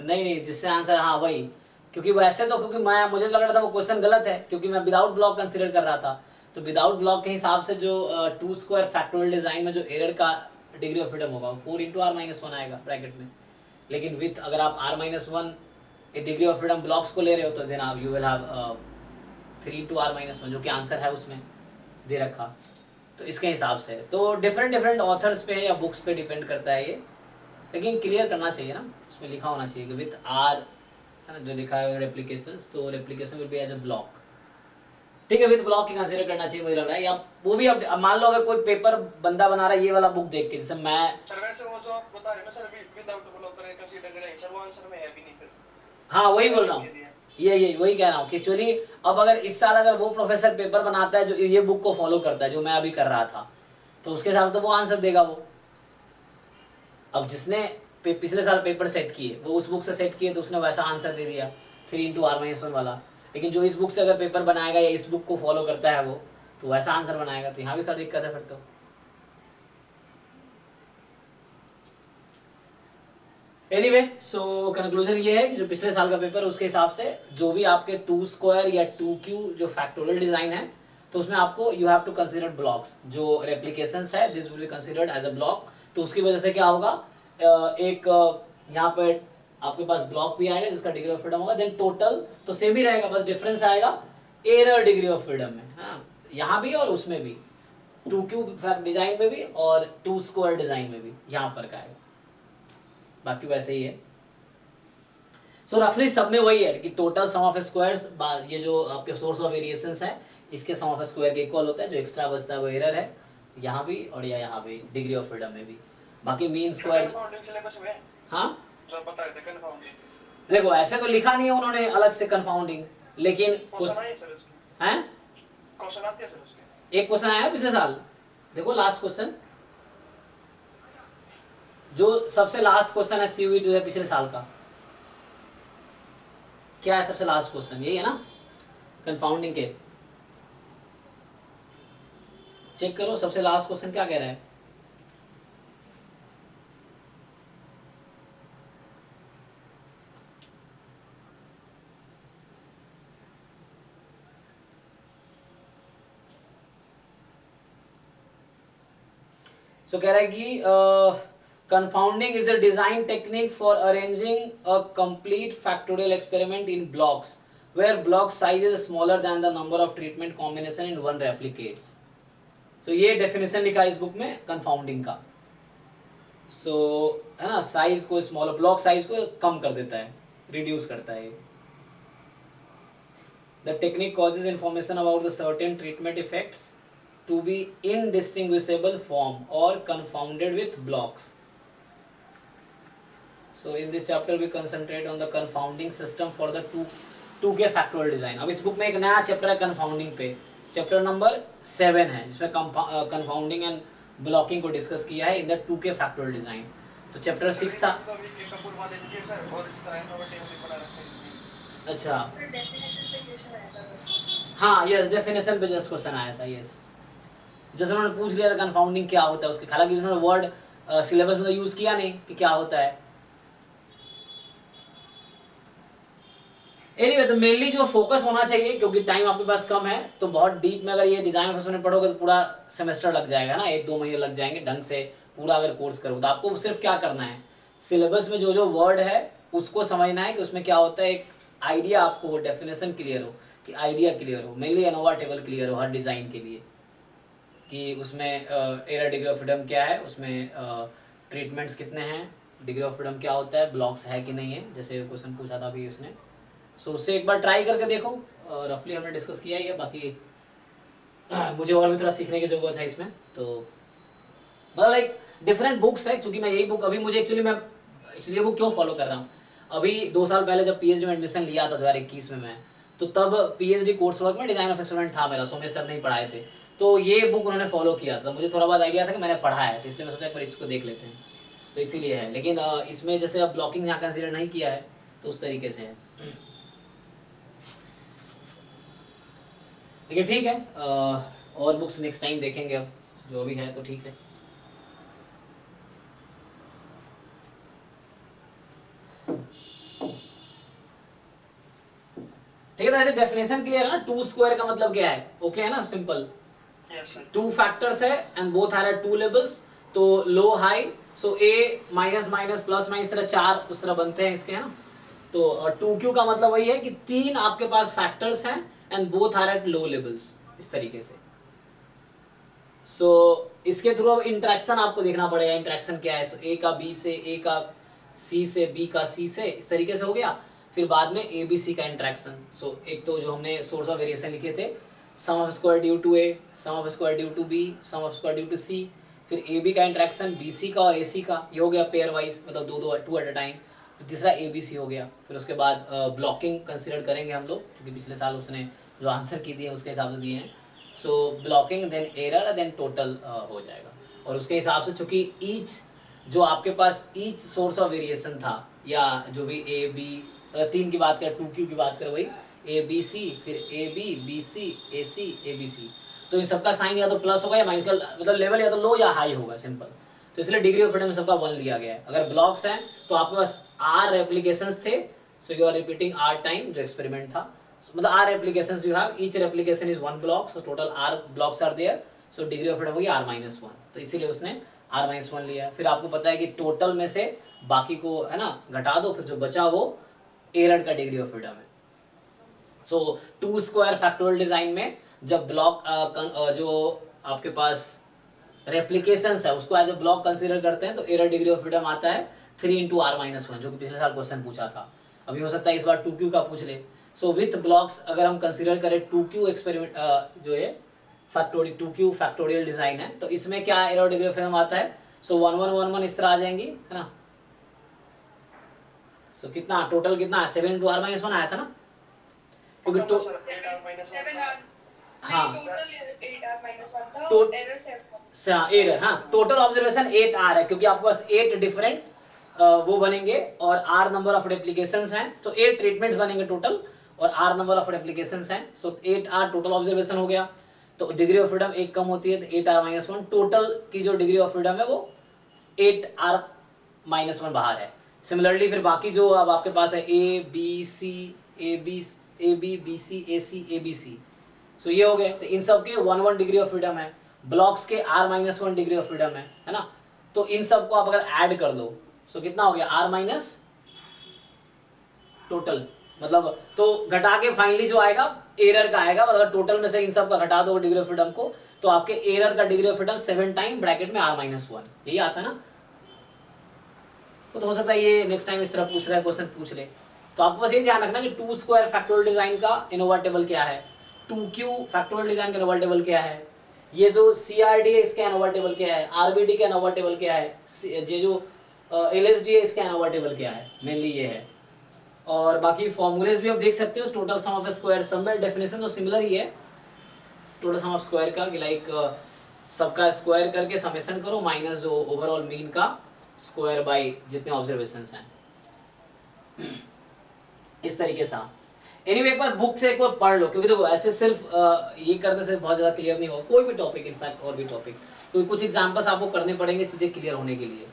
नहीं जिससे आंसर, हाँ वही, क्योंकि वैसे तो क्योंकि मुझे लग रहा था वो क्वेश्चन गलत है, क्योंकि मैं विदाउट ब्लॉक कंसीडर कर रहा था। तो विदाउट ब्लॉक के हिसाब से जो 2 स्क्वायर फैक्टोरियल डिजाइन में जो एरर का डिग्री ऑफ फ्रीडम होगा वो 4 इंटू r-1 आएगा ब्रैकेट में। लेकिन विथ अगर आप r-1 degree of freedom blocks को ले रहे हो तो देन आप you will have 3 into r-1, जो कि आंसर है उसमें दे रखा। तो इसके हिसाब से तो डिफरेंट ऑथर्स पे या बुक्स पे डिपेंड करता है ये, लेकिन क्लियर करना चाहिए ना, उसमें लिखा होना चाहिए कि विथ आर, है ना, जो लिखा है रेप्लिकेशंस, तो replication will be as a block. ठीक है, विथ ब्लॉक की कंसीडर करना चाहिए मुझे लग रहा है। या वो भी अब मान लो अगर कोई पेपर बंदा बना रहा है ये वाला बुक देख के, जैसे मैं सर वैसे वो जो आप बता रहे हैं ना सर, विदाउट ब्लॉक करें कंसीडर करें सर, वो आंसर में है भी नहीं फिर। हाँ वही बोल रहा हूँ, ये वही कह रहा हूँ कि एक्चुअली अब अगर इस साल अगर वो प्रोफेसर पेपर बनाता है जो ये बुक को फॉलो करता है जो मैं अभी कर रहा था, तो उसके हिसाब से तो वो आंसर देगा वो। अब जिसने पिछले साल पेपर सेट किए वो उस बुक से सेट किए तो उसने वैसा आंसर दे दिया 3 इंटू r-1 वाला। लेकिन जो इस बुक से अगर पेपर बनाएगा या इस बुक को फॉलो करता है वो, तो वैसा आंसर बनाएगा। तो यहाँ भी थोड़ा दिक्कत है फिर तो। एनीवे, सो कंक्लूजन ये है कि जो पिछले साल का पेपर उसके हिसाब से जो भी आपके 2 स्क्वायर या 2Q जो फैक्टोरियल डिजाइन है, तो उसमें आपको you have to consider blocks. जो रेप्लिकेशंस है this will be considered as a block. तो उसकी वजह से क्या होगा, एक यहाँ पे आपके पास ब्लॉक भी आएगा जिसका डिग्री ऑफ फ्रीडम होगा, देन टोटल तो सेम ही रहेगा, बस डिफरेंस आएगा एरर डिग्री ऑफ फ्रीडम में, हाँ, यहाँ भी और उसमें भी, 2Q डिजाइन में भी और 2 स्क्वायर डिजाइन में भी यहाँ फर्क आएगा, बाकी वैसे ही है। सो रफली सब में वही है कि टोटल सम ऑफ स्क्वायर्स, ये जो आपके सोर्स ऑफ वेरिएशंस है इसके सम ऑफ स्क्वायर के इक्वल होता है, जो एक्स्ट्रा बचता है वो एरर है यहाँ भी और या यहाँ भी डिग्री ऑफ फ्रीडम में भी। बाकी मीन स्क्वायर, हाँ जो बता रहे थे कंफाउंडिंग, देखो ऐसे तो लिखा नहीं है उन्होंने अलग से कंफाउंडिंग, लेकिन क्वेश्चन आए सर उसके, हैं क्वेश्चन आते हैं सर उसके। एक क्वेश्चन आया पिछले साल, देखो लास्ट क्वेश्चन, जो सबसे लास्ट क्वेश्चन है सीयूई जो है पिछले साल का, क्या है सबसे लास्ट क्वेश्चन, यही है ना कंफाउंडिंग के। चेक करो सबसे लास्ट क्वेश्चन क्या कह रहा है। सो कह रहा है कि confounding is a design technique for arranging a complete factorial experiment in blocks where block size is smaller than the number of treatment combination in one replicates. So ये definition लिखा है इस बुक में confounding का। So है ना, size को smaller, block size को कम कर देता है, रिड्यूस करता है। The technique causes information about the certain treatment effects to be indistinguishable from or confounded with blocks. So in this chapter we concentrate on the confounding system for the 2K factorial design. अब इस book में एक नया chapter है confounding पे, chapter number 7 है जिसमें confounding and blocking को डिस्कस किया है in the 2K factorial design. तो चैप्टर 6 था। अच्छा सर डेफिनेशन पे क्वेश्चन आया था बस। हाँ यस, डेफिनेशन पे जस्ट क्वेश्चन आया था, यस। जैसे उन्होंने पूछ लिया था कंफाउंडिंग क्या होता है उसके, हालांकि उन्होंने वर्ड सिलेबस में यूज किया नहीं कि क्या होता है। एनीवे, तो मेनली जो फोकस होना चाहिए, क्योंकि टाइम आपके पास कम है, तो बहुत डीप में अगर ये डिजाइन ऑफिस में पढ़ोगे तो पूरा सेमेस्टर लग जाएगा ना, 1-2 महीने लग जाएंगे ढंग से पूरा अगर कोर्स करोगे। तो आपको सिर्फ क्या करना है, सिलेबस में जो जो वर्ड है उसको समझना है कि उसमें क्या होता है, एक आइडिया आपको वो डेफिनेशन क्लियर हो, कि आइडिया क्लियर हो, मेनली एनोवा टेबल क्लियर हो हर डिजाइन के लिए, कि उसमें एरर डिग्री ऑफ फ्रीडम क्या है, उसमें ट्रीटमेंट्स कितने हैं, डिग्री ऑफ फ्रीडम क्या होता है, ब्लॉक्स है कि नहीं है, जैसे क्वेश्चन पूछा था अभी उसने। सो उससे एक बार ट्राई करके देखो, रफली हमने डिस्कस किया ही है, बाकी मुझे और भी थोड़ा सीखने की ज़रूरत है इसमें। तो मतलब लाइक डिफरेंट बुक्स है, क्योंकि मैं यही बुक अभी मुझे एक्चुअली ये बुक क्यों फॉलो कर रहा हूँ, अभी 2 साल पहले जब पीएचडी में एडमिशन लिया था 2021 में मैं, तो तब पीएचडी कोर्स वर्क में डिजाइन ऑफ एक्सपेरिमेंट था मेरा, सोमेश सर ने ही पढ़ाए थे, तो ये बुक उन्होंने फॉलो किया था, मुझे थोड़ा बहुत आइडिया था कि मैंने पढ़ा है, तो इसलिए मैं सोचा एक बार इसको देख लेते हैं, तो इसीलिए है। लेकिन इसमें जैसे अब ब्लॉकिंग यहाँ कंसीडर नहीं किया है तो उस तरीके से है, लेकिन ठीक है, और बुक्स नेक्स्ट टाइम देखेंगे, अब जो भी है तो ठीक है। ठीक है, तो ऐसे डेफिनेशन क्लियर है ना, 2 स्क्वायर का मतलब क्या है, ओके है ना, सिंपल। यस सर 2 फैक्टर्स है and both are at 2 levels, तो low high, so A minus minus plus minus तरह 4 उस तरह बनते हैं इसके, है ना। तो 2q का मतलब वही है कि 3 आपके पास फैक्टर्स हैं and both are at low levels, इस तरीके से। सो इसके थ्रू अब इंटरेक्शन आपको देखना पड़ेगा, इंटरेक्शन क्या है, सो ए का बी से, ए का सी से, बी का सी से, इस तरीके से हो गया। फिर बाद में ए बी सी का इंटरेक्शन, सो एक तो जो हमने सोर्स ऑफ वेरिएशन लिखे थे, sum of square due to A, sum of square due to B, sum of square due to C, फिर ए बी का इंटरेक्शन बी सी का और ए सी का, ये हो गया पेयर वाइज, मतलब 2 एट अ टाइम। तीसरा ए बी सी हो गया। फिर उसके बाद ब्लॉकिंग कंसिडर करेंगे हम लोग, क्योंकि पिछले साल उसने जो आंसर की दिए उसके हिसाब से दिए हैं। So blocking then error then total हो जाएगा, और उसके हिसाब से चूंकि ईच जो आपके पास ईच सोर्स ऑफ वेरिएशन था, या जो भी ए बी 3 की बात करें, 2q की बात करें, वही ए बी सी, फिर A B B C A C A B C, तो इन सबका साइन या तो प्लस होगा या माइनस, मतलब लेवल या तो लो या हाई होगा, सिंपल। तो इसलिए डिग्री ऑफ फ्रीडम सबका 1 लिया गया है। अगर ब्लॉक्स हैं तो आपके पास r replications थे, so you are repeating r time जो एक्सपेरिमेंट था, मतलब r replications you have, each replication is 1 block, so total r blocks are there, so degree of freedom होगी r-1, तो इसीलिए उसने r-1 लिया। फिर आपको पता है कि टोटल में से बाकी को है ना घटा दो, फिर जो बचा वो एरर का डिग्री ऑफ फ्रीडम है। सो 2 स्क्वायर फैक्टोरियल डिजाइन में जब ब्लॉक जो आपके पास रेप्लिकेशंस है उसको एज ए ब्लॉक कंसीडर करते हैं, तो एरर डिग्री ऑफ फ्रीडम आता है 3 into r-1, जो कि पिछले साल क्वेश्चन पूछा था। अभी हो सकता है इस बार 2q का पूछ ले। सो विथ ब्लॉक्स अगर हम कंसीडर करें 2q एक्सपेरिमेंट जो है फैक्टोरियल 2q फैक्टोरियल डिजाइन है, तो इसमें क्या एरर डिग्री ऑफ फ्रीडम आता है, सो 1 1 1 1 इस तरह आ जाएंगी, है ना। सो कितना टोटल कितना है, 7 into r-1 आया था ना, क्योंकि सर 8r-1 हाँ टोटल 8r-1 था, तो- और एरर 7 एरर, हाँ टोटल ऑब्जर्वेशन 8r है, क्योंकि आपके पास 8 डिफरेंट वो बनेंगे और r नंबर ऑफ रेप्लिकेशंस हैं, तो 8 ट्रीटमेंट्स बनेंगे टोटल, और r नंबर ऑफ रेप्लिकेशंस हैं, सो 8r टोटल ऑब्जर्वेशन हो गया। तो डिग्री ऑफ फ्रीडम 1 कम होती है, तो 8r-1 टोटल की जो डिग्री ऑफ फ्रीडम है वो 8r-1 बाहर है। सिमिलरली फिर बाकी जो अब आपके पास है A B C A B B C A C A B C, so ये हो गए, तो इन सब के 1 1 डिग्री ऑफ फ्रीडम है, ब्लॉक्स के r-1 डिग्री ऑफ फ्रीडम है ना। तो इन सब को आप अगर ऐड कर दो, सो कितना हो गया r- टोटल, मतलब तो घटा के फाइनली जो आएगा एरर का आएगा, मतलब टोटल में से इन सब का घटा दो डिग्री ऑफ फ्रीडम को, तो आपके एरर का degree of freedom 7 time bracket में r-1, यही आता है ना। तो हो सकता है ये नेक्स्ट टाइम इस तरह पूछ रहा है क्वेश्चन पूछ ले, तो आपको बस ये ध्यान रखना कि 2 स्क्वायर फैक्टोरियल डिजाइन का इनोवा टेबल क्या है, 2q फैक्टोरियल डिजाइन का इनोवा टेबल क्या है, ये जो CRD है इसका इनोवा टेबल क्या है, RBD का इनोवा टेबल क्या है, ये जो LSD है इसका इनोवा टेबल क्या है, मेनली ये है। और बाकी फॉर्मूलेज भी आप देख सकते हो, टोटल सम ऑफ स्क्वायर, सम में डेफिनेशन तो सिमिलर ही है, टोटल सम ऑफ स्क्वायर का कि लाइक सबका स्क्वायर करके समेशन करो माइनस जो ओवरऑल मीन का स्क्वायर बाय जितने ऑब्जर्वेशंस हैं, इस तरीके से। एनीवे एक बार बुक से एक बार पढ़ लो, क्योंकि देखो ऐसे सिर्फ ये करने से बहुत ज्यादा क्लियर नहीं होगा कोई भी टॉपिक, इनफैक्ट और भी टॉपिक, तो कुछ एग्जांपल्स आपको करने पड़ेंगे चीजें क्लियर होने के लिए।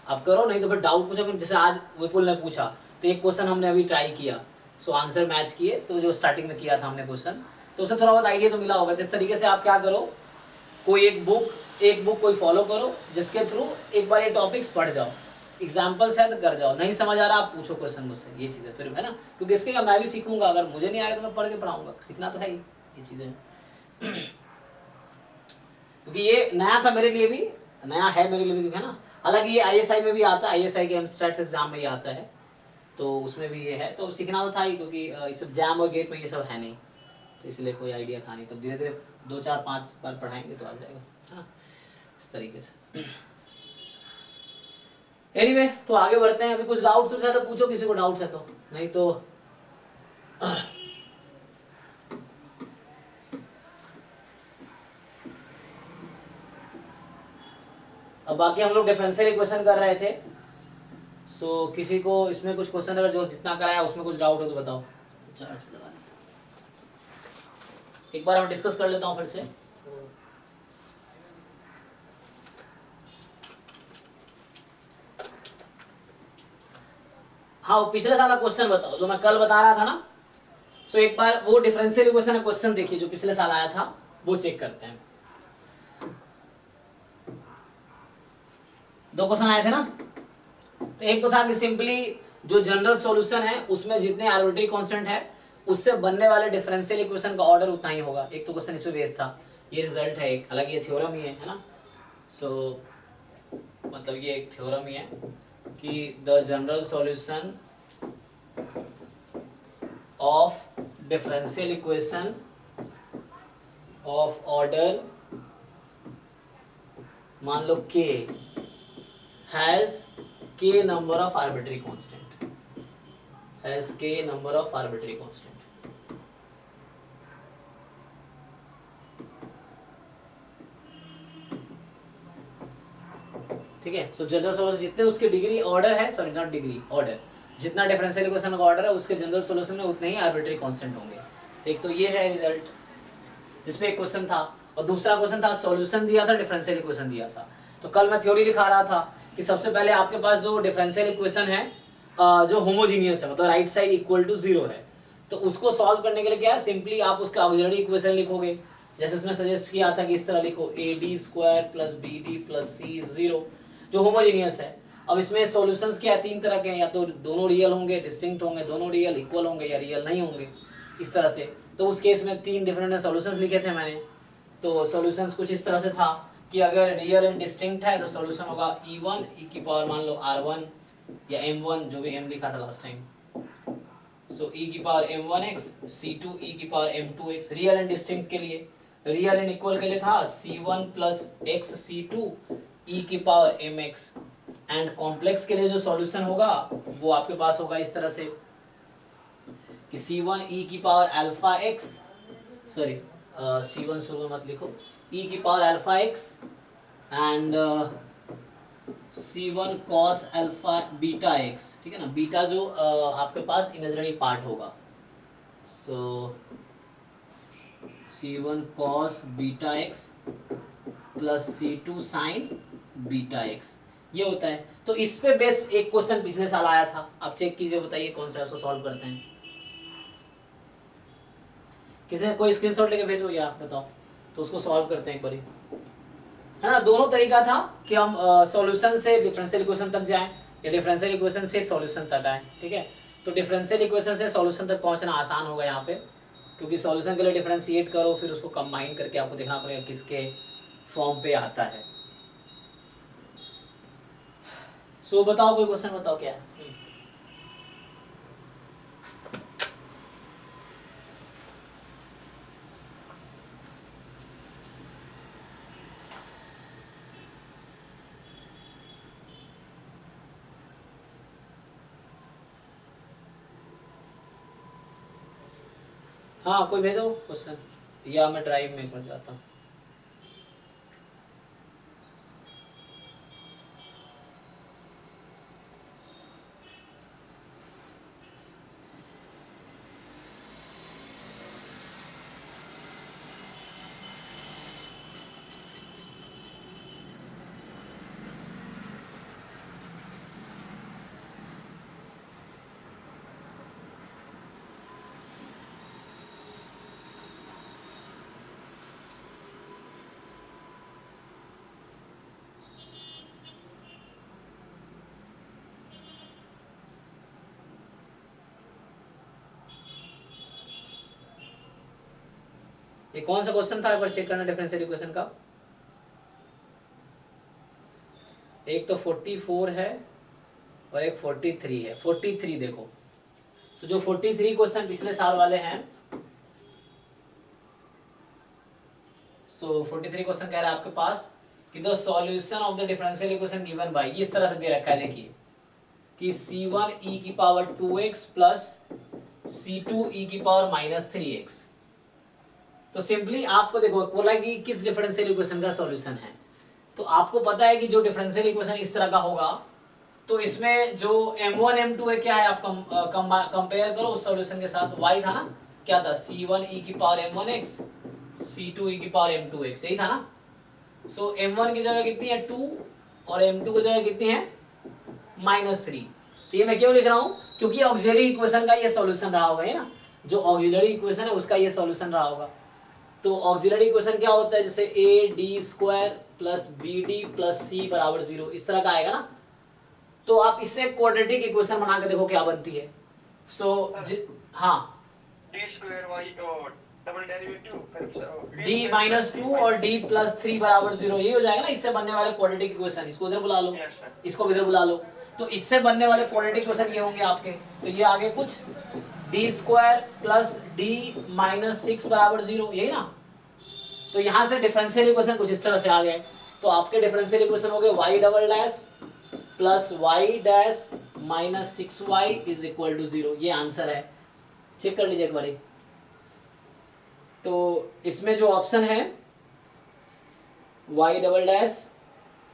आप करो, नहीं तो फिर डाउट पूछो, जैसे आज विपुल ने पूछा तो एक क्वेश्चन हमने अभी ट्राई किया, सो आंसर मैच किए, तो जो स्टार्टिंग में किया था हमने क्वेश्चन, तो उससे थोड़ा बहुत आइडिया तो मिला होगा। जिस तरीके से आप क्या करो, कोई एक बुक कोई फॉलो करो जिसके थ्रू एक बार ये टॉपिक्स पढ़ जाओ, एग्जाम्पल शायद कर जाओ, नहीं समझ आ रहा आप पूछो क्वेश्चन मुझसे, ये चीजें फिर है ना, क्योंकि इसके क्या मैं भी सीखूंगा, अगर मुझे नहीं आया तो मैं पढ़ के पढ़ाऊंगा, सीखना तो है ही ये चीजें। क्योंकि ये नया था मेरे लिए भी, नया है मेरे लिए भी, है ना। हालांकि ये ISI में भी आता है, ISI के एमस्टैट्स एग्जाम में ये आता है, तो उसमें भी ये है, तो सीखना तो था ही, क्योंकि ये सब जैम और गेट में ये सब है नहीं, तो इसलिए कोई आइडिया था नहीं। तो धीरे धीरे 2 4 5 बार पढ़ाएंगे तो आ जाएगा, है ना, इस तरीके से। एनीवे तो आगे बढ़ते हैं। अभी कुछ डाउट्स है तो पूछो, किसी को डाउट्स है तो, नहीं तो अब बाकी हम लोग डिफरेंशियल इक्वेशन कर रहे थे। सो किसी को इसमें कुछ क्वेश्चन अगर जो जितना कराया उसमें कुछ डाउट हो तो बताओ। चार्ज पे लगा देता हूं। एक बार हम डिस्कस कर लेता हूं फिर से। हाँ, पिछले साल का क्वेश्चन बताओ जो मैं कल बता रहा था ना। सो एक बार वो डिफरेंशियल इक्वेशन का क्वेश्चन देखिए जो पिछले साल आया था, वो चेक करते हैं। 2 क्वेश्चन आए थे ना। तो एक तो था कि सिंपली जो जनरल सॉल्यूशन है उसमें जितने आर्बिट्री कांस्टेंट है उससे बनने वाले डिफरेंशियल इक्वेशन का ऑर्डर उतना ही होगा। एक तो क्वेश्चन इस पे बेस्ड था। ये रिजल्ट है एक, हालांकि ये थ्योरम ही है ना। सो मतलब ये एक थ्योरम ही है कि the general solution of differential equation of order मान लो k has k number of arbitrary constant, has k number of arbitrary constant। ठीक है। सो जनरल सॉल्यूशन जितने उसके डिग्री ऑर्डर है, सॉरी नॉट डिग्री, ऑर्डर, जितना डिफरेंशियल इक्वेशन का order है उसके जनरल सॉल्यूशन में उतने ही आर्बिट्री कांस्टेंट होंगे। एक तो ये है रिजल्ट जिसपे एक क्वेश्चन था, और दूसरा क्वेश्चन था सॉल्यूशन दिया था, डिफरेंशियल इक्वेशन दिया था। तो कल मैं थ्योरी लिखा रहा था कि सबसे पहले आपके पास जो डिफरेंशियल इक्वेशन है जो होमोजीनियस है, मतलब राइट साइड इक्वल टू 0 है, तो उसको सॉल्व करने के लिए क्या है, सिंपली आप उसका ऑक्सिलरी इक्वेशन लिखोगे। जैसे उसने सजेस्ट किया था कि इस तरह लिखो AD² + BD + C 0, जो होमोजीनियस है। अब इसमें सॉल्यूशंस क्या है, 3 तरह के हैं, या तो दोनों रियल होंगे, डिस्टिंक्ट होंगे, दोनों रियल इक्वल होंगे, या रियल नहीं होंगे, इस तरह से। तो उस केस में 3 डिफरेंट सॉल्यूशंस लिखे थे मैंने। तो सॉल्यूशंस कुछ इस तरह से था कि अगर रियल एंड डिस्टिंक्ट है तो सॉल्यूशन होगा E1 e की पावर मान लो R1 या M1, जो भी M लिखा था लास्ट टाइम। सो e की पावर M1x, C2 e की power M2x। Real and distinct के लिए, रियल एंड इक्वल के लिए था C1 + x C2 e की पावर mx। एंड कॉम्प्लेक्स के लिए जो सॉल्यूशन होगा वो आपके पास होगा इस तरह से कि C1 e की power alpha x, sorry C1 शुरू में मत लिखो, e की power alpha x and C1 cos alpha beta x। ठीक है ना, बीटा जो आपके पास इमेजिनरी पार्ट होगा। सो C1 cos beta x + C2 sin beta x, ये होता है। तो इस पे बेस्ड एक क्वेश्चन पिछले साल आया था, आप चेक कीजिए, बताइए कौन सा है, उसको सॉल्व करते हैं। किसी ने कोई स्क्रीनशॉट लेके भेजो या बताओ, तो उसको सॉल्व करते हैं एक बारी, है ना। दोनों तरीका था कि हम सॉल्यूशन से डिफरेंशियल इक्वेशन तक जाएं या डिफरेंशियल इक्वेशन से सॉल्यूशन तक आए। ठीक है, तो डिफरेंशियल इक्वेशन से सॉल्यूशन तक पहुंचना आसान होगा यहाँ पे, क्योंकि सॉल्यूशन के लिए डिफरेंशिएट करो, फिर उसको कंबाइन करके आपको देखना पड़ेगा किसके फॉर्म पे आता है। सो बताओ, कोई क्वेश्चन बताओ क्या है। हाँ, कोई भेजो क्वेश्चन, या मैं ड्राइव में कर जाता हूँ। ये कौन सा क्वेश्चन था, एक बार चेक करना डिफरेंशियल इक्वेशन का। एक तो 44 है और एक 43 है। 43 देखो, तो जो 43 क्वेश्चन पिछले साल वाले हैं, सो 43 क्वेश्चन कह रहा है आपके पास कि the solution of the differential equation given by, इस तरह से दे रखा है देखिए कि c1 e की power 2x plus c2 e की पावर माइनस 3x। तो सिंपली आपको देखो बोला कि किस डिफरेंशियल इक्वेशन का सॉल्यूशन है, तो आपको पता है कि जो डिफरेंशियल इक्वेशन इस तरह का होगा तो इसमें जो m1 m2 है क्या है, आप कंपेयर करो उस सॉल्यूशन के साथ। y था ना, क्या था, c1 e की पावर m1x c2 e की पावर m2x, यही था ना। सो m1 की जगह कितनी है 2 और m2 की जगह कितनी है -3। तो ये मैं क्यों लिख रहा हूँ, क्योंकि ऑक्सिलरी इक्वेशन का ये सॉल्यूशन रहा होगा, है ना, जो ऑक्सिलरी इक्वेशन है उसका ये सॉल्यूशन रहा होगा। तो ऑक्सिलरी इक्वेशन क्या होता है, जैसे AD² plus BD plus C बराबर 0, इस तरह का आएगा ना। तो आप इससे क्वाड्रेटिक इक्वेशन बना के देखो क्या बनती है। हाँ d² और डबल डेरिवेटिव फिर d-2 और d+3 बराबर 0, यही हो जाएगा ना इससे बनने वाले क्वाड्रेटिक इक्वेशन। इसको इधर बुला लो, Yes, sir. इसको इधर बुला लो, तो इससे बनने वाले क्वाड्रेटिक इक्वेशन ये होंगे आपके। तो ये आगे कुछ d² प्लस d-6 बराबर 0, यही ना। तो यहाँ से डिफरेंशियल इक्वेशन कुछ इस तरह से आ गए। तो आपके डिफरेंशियल इक्वेशन हो गए y" plus y' minus 6y is equal to 0, ये आंसर है। चेक कर लीजिए एक बार। तो इसमें जो ऑप्शन है y"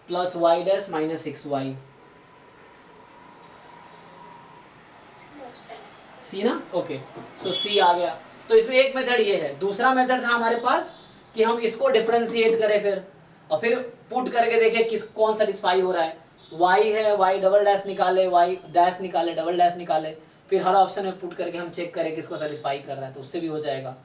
plus y' minus 6y, सी ना, ओके। सो सी आ गया। तो इसमें एक मेथड ये है। दूसरा मेथड था हमारे पास कि हम इसको डिफरेंशिएट करें फिर, और फिर पुट करके देखें किस कौन सेटिस्फाई हो रहा है। y है, y" निकाले, y' निकाले, डबल' निकाले, फिर हर ऑप्शन में पुट करके हम चेक करें किसको सेटिस्फाई कर रहा है, तो उससे भी हो जाएगा,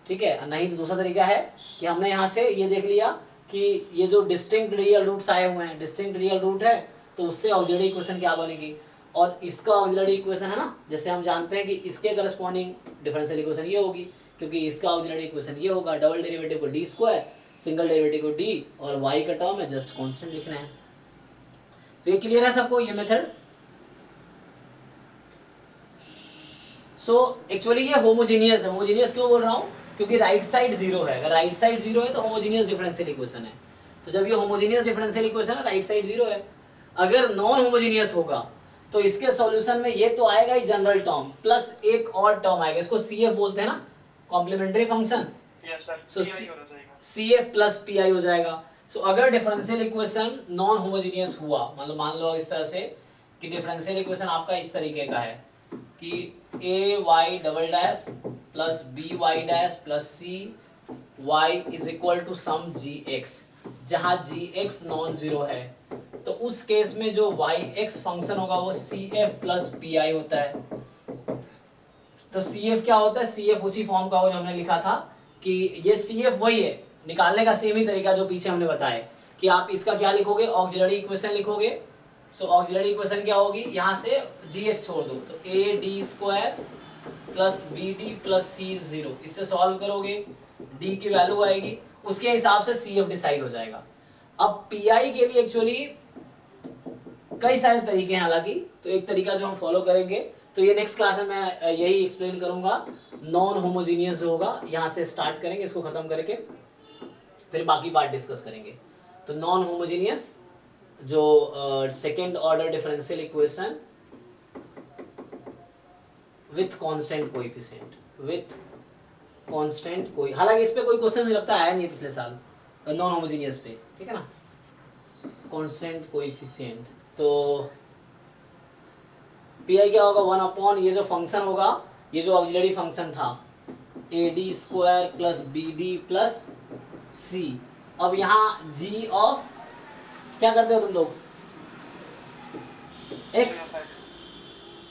ठीक है। नहीं तो दूसरा तरीका है कि हमने यहाँ से ये देख लिया कि ये जो डिस्टिंक्ट रियल रूट्स आए हुए हैं, डिस्टिंक्ट रियल रूट है, तो उससे ऑक्सिलरी इक्वेशन क्या बनेगी, और इसका ऑक्सिलरी इक्वेशन है ना, जैसे हम जानते हैं कि इसके करस्पॉन्डिंग डिफरेंशियल इक्वेशन ये होगी, क्योंकि इसका ऑक्सिलरी इक्वेशन ये होगा, डबल डेरिवेटिव को d², सिंगल डेरिवेटिव को d, और y का टर्म है जस्ट कांस्टेंट लिखना है। तो ये क्लियर है सबको, ये मेथड। सो एक्चुअली ये होमोजेनियस है। होमोजेनियस क्यों बोल रहा हूँ, क्योंकि राइट साइड 0 है। अगर राइट साइड 0 है तो होमोजेनियस डिफरेंशियल इक्वेशन है। तो जब ये होमोजेनियस डिफरेंशियल इक्वेशन है, राइट साइड 0 है। अगर नॉन होमोजेनियस होगा तो इसके सॉल्यूशन में ये तो आएगा ही जनरल टर्म, प्लस एक और टर्म आएगा, इसको CF बोलते हैं ना, complementary function. Yes, sir. So PI होना चाहिए। CF प्लस PI हो जाएगा। सो अगर डिफरेंशियल इक्वेशन नॉन होमोजेनियस हुआ, मतलब मान लो इस तरह से कि डिफरेंशियल इक्वेशन आपका इस तरीके का है कि AY" plus BY' plus CY is equal to some GX, जहाँ GX नॉन जीरो है, तो उस केस में जो YX फंक्शन होगा वो CF प्लस PI होता है। तो CF क्या होता है, CF उसी फॉर्म का हो जो हमने लिखा था कि ये CF वही है, निकालने का सेम ही तरीका जो पीछे हमने बताया कि आप इसका क्या लिखोगे, ऑक्सिलरी इक्वेशन लिखोगे। सो ऑक्सिलरी इक्वेशन क्या होगी, यहाँ से GX छोड़ दो तो AD² plus BD plus C 0, इससे सॉल्व करोगे D की वैल्यू आएगी, उसके हिसाब से CF डिसाइड हो जाएगा। अब PI के लिए एक्चुअली कई सारे तरीके हैं हालांकि, तो एक तरीका जो हम फॉलो करेंगे, तो ये नेक्स्ट क्लास में मैं यही एक्सप्लेन करूंगा, नॉन होमोजीनियस होगा, यहाँ से स्टार्ट करेंगे, इसको खत्म करके फिर बाकी पार्ट डिस्कस करेंगे। तो नॉन होमोजीनियस जो second order differential equation with constant coefficient, with constant कोई, हालांकि इस पे कोई क्वेश्चन मुझे लगता है आया नहीं पिछले साल नॉन होमोजीनियस पे, ठीक है ना, कांस्टेंट कोएफिशिएंट। तो PI क्या होगा, 1 ये जो फंक्शन होगा, ये जो ऑक्सिलरी फंक्शन था AD² plus BD plus C। अब यहाँ G ऑफ क्या करते हो तुम लोग, X।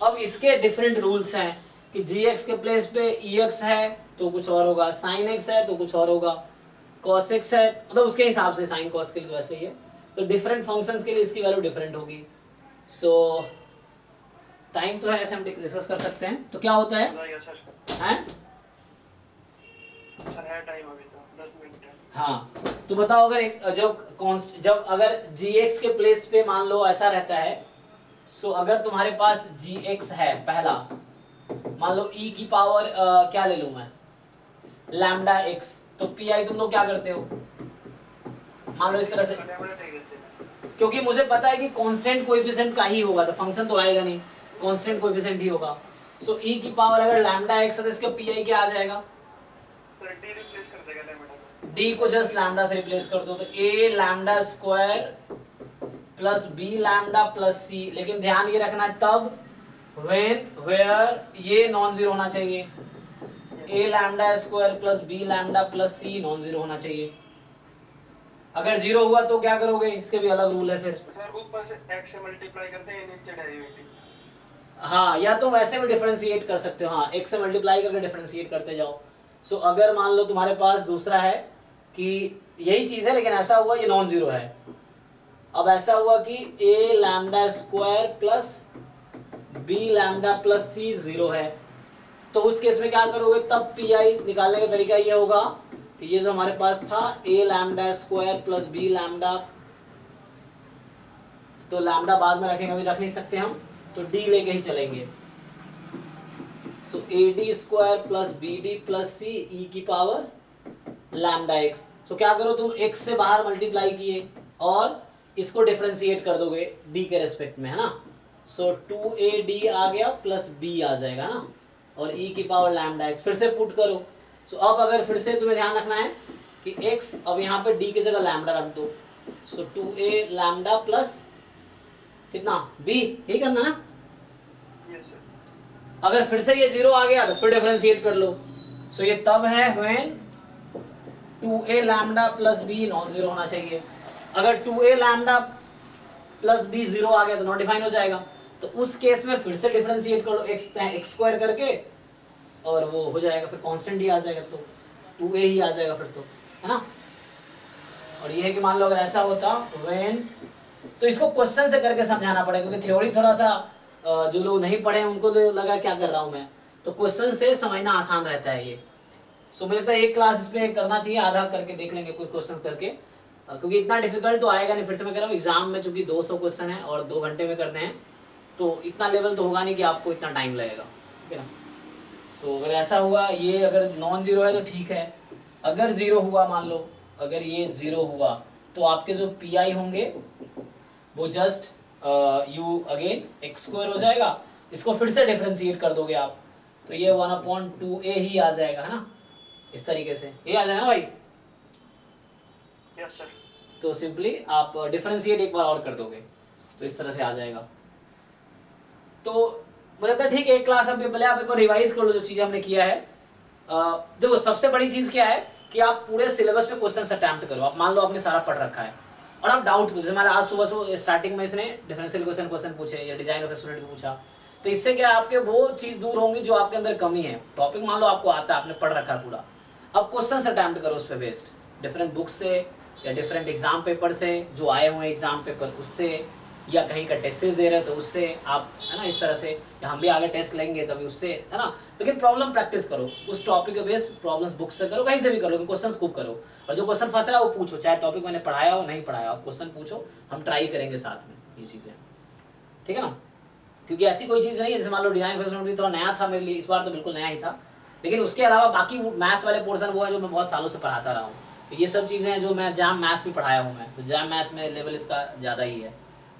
अब इसके डिफरेंट रूल्स हैं कि GX के प्लेस पे EX है तो कुछ और होगा, sin X है तो कुछ और होगा, cos X है मतलब उसके हिसाब से, sin cos के लिए तो वैसे ही है। तो डिफरेंट फंक्शंस के लिए इसकी वैल्यू डिफरेंट होगी। सो टाइम तो है, ऐसे हम डिस्कस कर सकते हैं। तो क्या होता है हैं, सर है टाइम अभी तो 10 मिनट है। हाँ तो बताओ अगर एक जब अगर GX के प्लेस पे मान लो ऐसा रहता है, सो अगर तुम्हारे पास GX है पहला, मान लो E की पावर क्या ले लूं मैं, λ x, तो PI तुम लोग क्या करते हो, मान लो इस तरह से, लैम्डा ठीक है। क्योंकि मुझे पता है कि कांस्टेंट कोएफिशिएंट का ही होगा, तो फंक्शन तो आएगा नहीं, कांस्टेंट कोएफिशिएंट ही होगा। सो e की पावर अगर लैम्डा x है तो इसका pi क्या आ जाएगा, सर डी रिप्लेस कर देगा लैम्डा को। d को जस्ट लैम्डा से रिप्लेस कर दो, तो a lambda square plus b lambda plus c, लेकिन ध्यान ये रखना है तब व्हेन वेयर ये नॉन जीरो होना चाहिए, a lambda square plus b lambda plus c non zero होना चाहिए। अगर जीरो हुआ तो क्या करोगे, इसके भी अलग रूल है फिर। सर ऊपर से x से मल्टीप्लाई करते हैं, नीचे डेरिवेटिव। हाँ, या तो वैसे भी डिफरेंशिएट कर सकते हो, हाँ x से मल्टीप्लाई करके डिफरेंशिएट करते जाओ। सो अगर मान लो तुम्हारे पास दूसरा है कि यही चीज है लेकिन ऐसा हुआ ये नॉन जीरो है, अब ऐसा हुआ कि a lambda square plus b lambda plus c zero है, तो उस केस में क्या करोगे, तब pi निकालने का तरीका ये होगा कि ये जो हमारे पास था a lambda square plus b lambda, तो लैम्डा बाद में रखेंगे, अभी रख नहीं सकते हम, तो d लेके ही चलेंगे। सो ad square plus bd plus c e की पावर लैम्डा x। सो क्या करो तुम x से बाहर मल्टीप्लाई किए और इसको डिफरेंशिएट कर दोगे d के रेस्पेक्ट में, है ना। सो 2ad आ गया प्लस b आ जाएगा ना, और e की पावर लैम्डा x फिर से पुट करो। सो अब अगर फिर से तुम्हें ध्यान रखना है कि x अब यहाँ पे d की जगह लैम्डा रख दो, सो 2a लैम्डा प्लस कितना b, यही करना ना। Yes sir. अगर फिर से ये जीरो आ गया तो फिर डिफरेंशिएट कर लो। सो ये तब है when 2a lambda plus b non zero होना चाहिए। अगर 2a lambda plus b zero आ गया तो नॉट डिफाइन हो जाएगा, तो उस केस में फिर से डिफरेंशिएट कर लो x स्क्वायर करके, और वो हो जाएगा फिर कांस्टेंट ही आ जाएगा, तो 2a ही आ जाएगा फिर तो, है ना। और ये है कि मान लो अगर ऐसा होता व्हेन, तो इसको क्वेश्चन से करके समझाना पड़ेगा, क्योंकि थ्योरी थोड़ा सा जो लोग नहीं पढ़े हैं उनको तो लगा क्या कर रहा हूँ मैं, तो क्वेश्चन से समझना आसान रहता है ये। सो मुझे लगता है एक क्लास इस पे करना चाहिए, आधा करके देख लेंगे कुछ क्वेश्चन करके, क्योंकि इतना डिफिकल्ट तो आएगा नहीं। फिर से मैं कह रहा हूँ एग्जाम में चूंकि 200 क्वेश्चन है और 2 घंटे में करते हैं, तो इतना लेवल तो होगा नहीं कि आपको इतना टाइम लगेगा, ठीक है ना। सो अगर ऐसा हुआ, ये अगर नॉन जीरो है तो ठीक है, अगर जीरो हुआ मान लो, अगर ये जीरो हुआ तो आपके जो पी होंगे वो just you again x square हो जाएगा, इसको फिर से डिफरेंशिएट कर दोगे आप, तो ये 1/2a ही आ जाएगा, है ना, इस तरीके से ये आ जाएगा ना भाई। Yes sir. तो सिंपली आप डिफरेंशिएट एक बार और कर दोगे तो इस तरह से आ जाएगा। तो मुझे लगता है ठीक है, एक क्लास अभी पहले आप एक बार रिवाइज कर लो जो चीजें हमने किया है। देखो सबसे बड़ी चीज क्या है कि आप पूरे सिलेबस पे क्वेश्चन अटेम्प्ट करो। आप मान लो आपने सारा पढ़ रखा है और आप डाउट पूछे, हमारे आज सुबह स्टार्टिंग में इसने डिफरेंशियल क्वेश्चन पूछे या डिजाइन ऑफ एक्सपोनेंट पूछा, तो इससे क्या आपके वो चीज दूर होंगी जो आपके अंदर कमी है। टॉपिक मान लो आपको आता है, आपने पढ़ रखा है पूरा, अब क्वेश्चन अटेम्प्ट करो उस पर बेस्ड, डिफरेंट बुक से या डिफरेंट एग्जाम पेपर से जो आए हुए एग्जाम पेपर उससे, या कहीं का टेस्ट दे रहे हो तो उससे आप, है ना, इस तरह से, या हम भी आगे टेस्ट लेंगे तभी उससे, है ना। लेकिन प्रॉब्लम प्रैक्टिस करो, उस टॉपिक के बेस्ड प्रॉब्लम्स बुक से करो, कहीं से भी करो, क्वेश्चंस खूब करो, और जो क्वेश्चन फंस रहा है वो पूछो, चाहे टॉपिक मैंने पढ़ाया हो नहीं पढ़ाया हो, क्वेश्चन पूछो, हम ट्राई करेंगे साथ में ये चीजें, ठीक है ना। क्योंकि ऐसी कोई चीज नहीं है, जैसे मान लो डिजाइन फैशन भी थोड़ा नया था मेरे लिए, इस बार तो बिल्कुल नया ही था, लेकिन उसके अलावा बाकी मैथ्स वाले पोर्सन वो है जो मैं बहुत सालों से पढ़ाता रहा हूँ। तो ये सब चीज़ें हैं जो मैं जैम मैथ भी पढ़ाया हूँ मैं, तो जैम मैथ में लेवल इसका ज़्यादा ही है।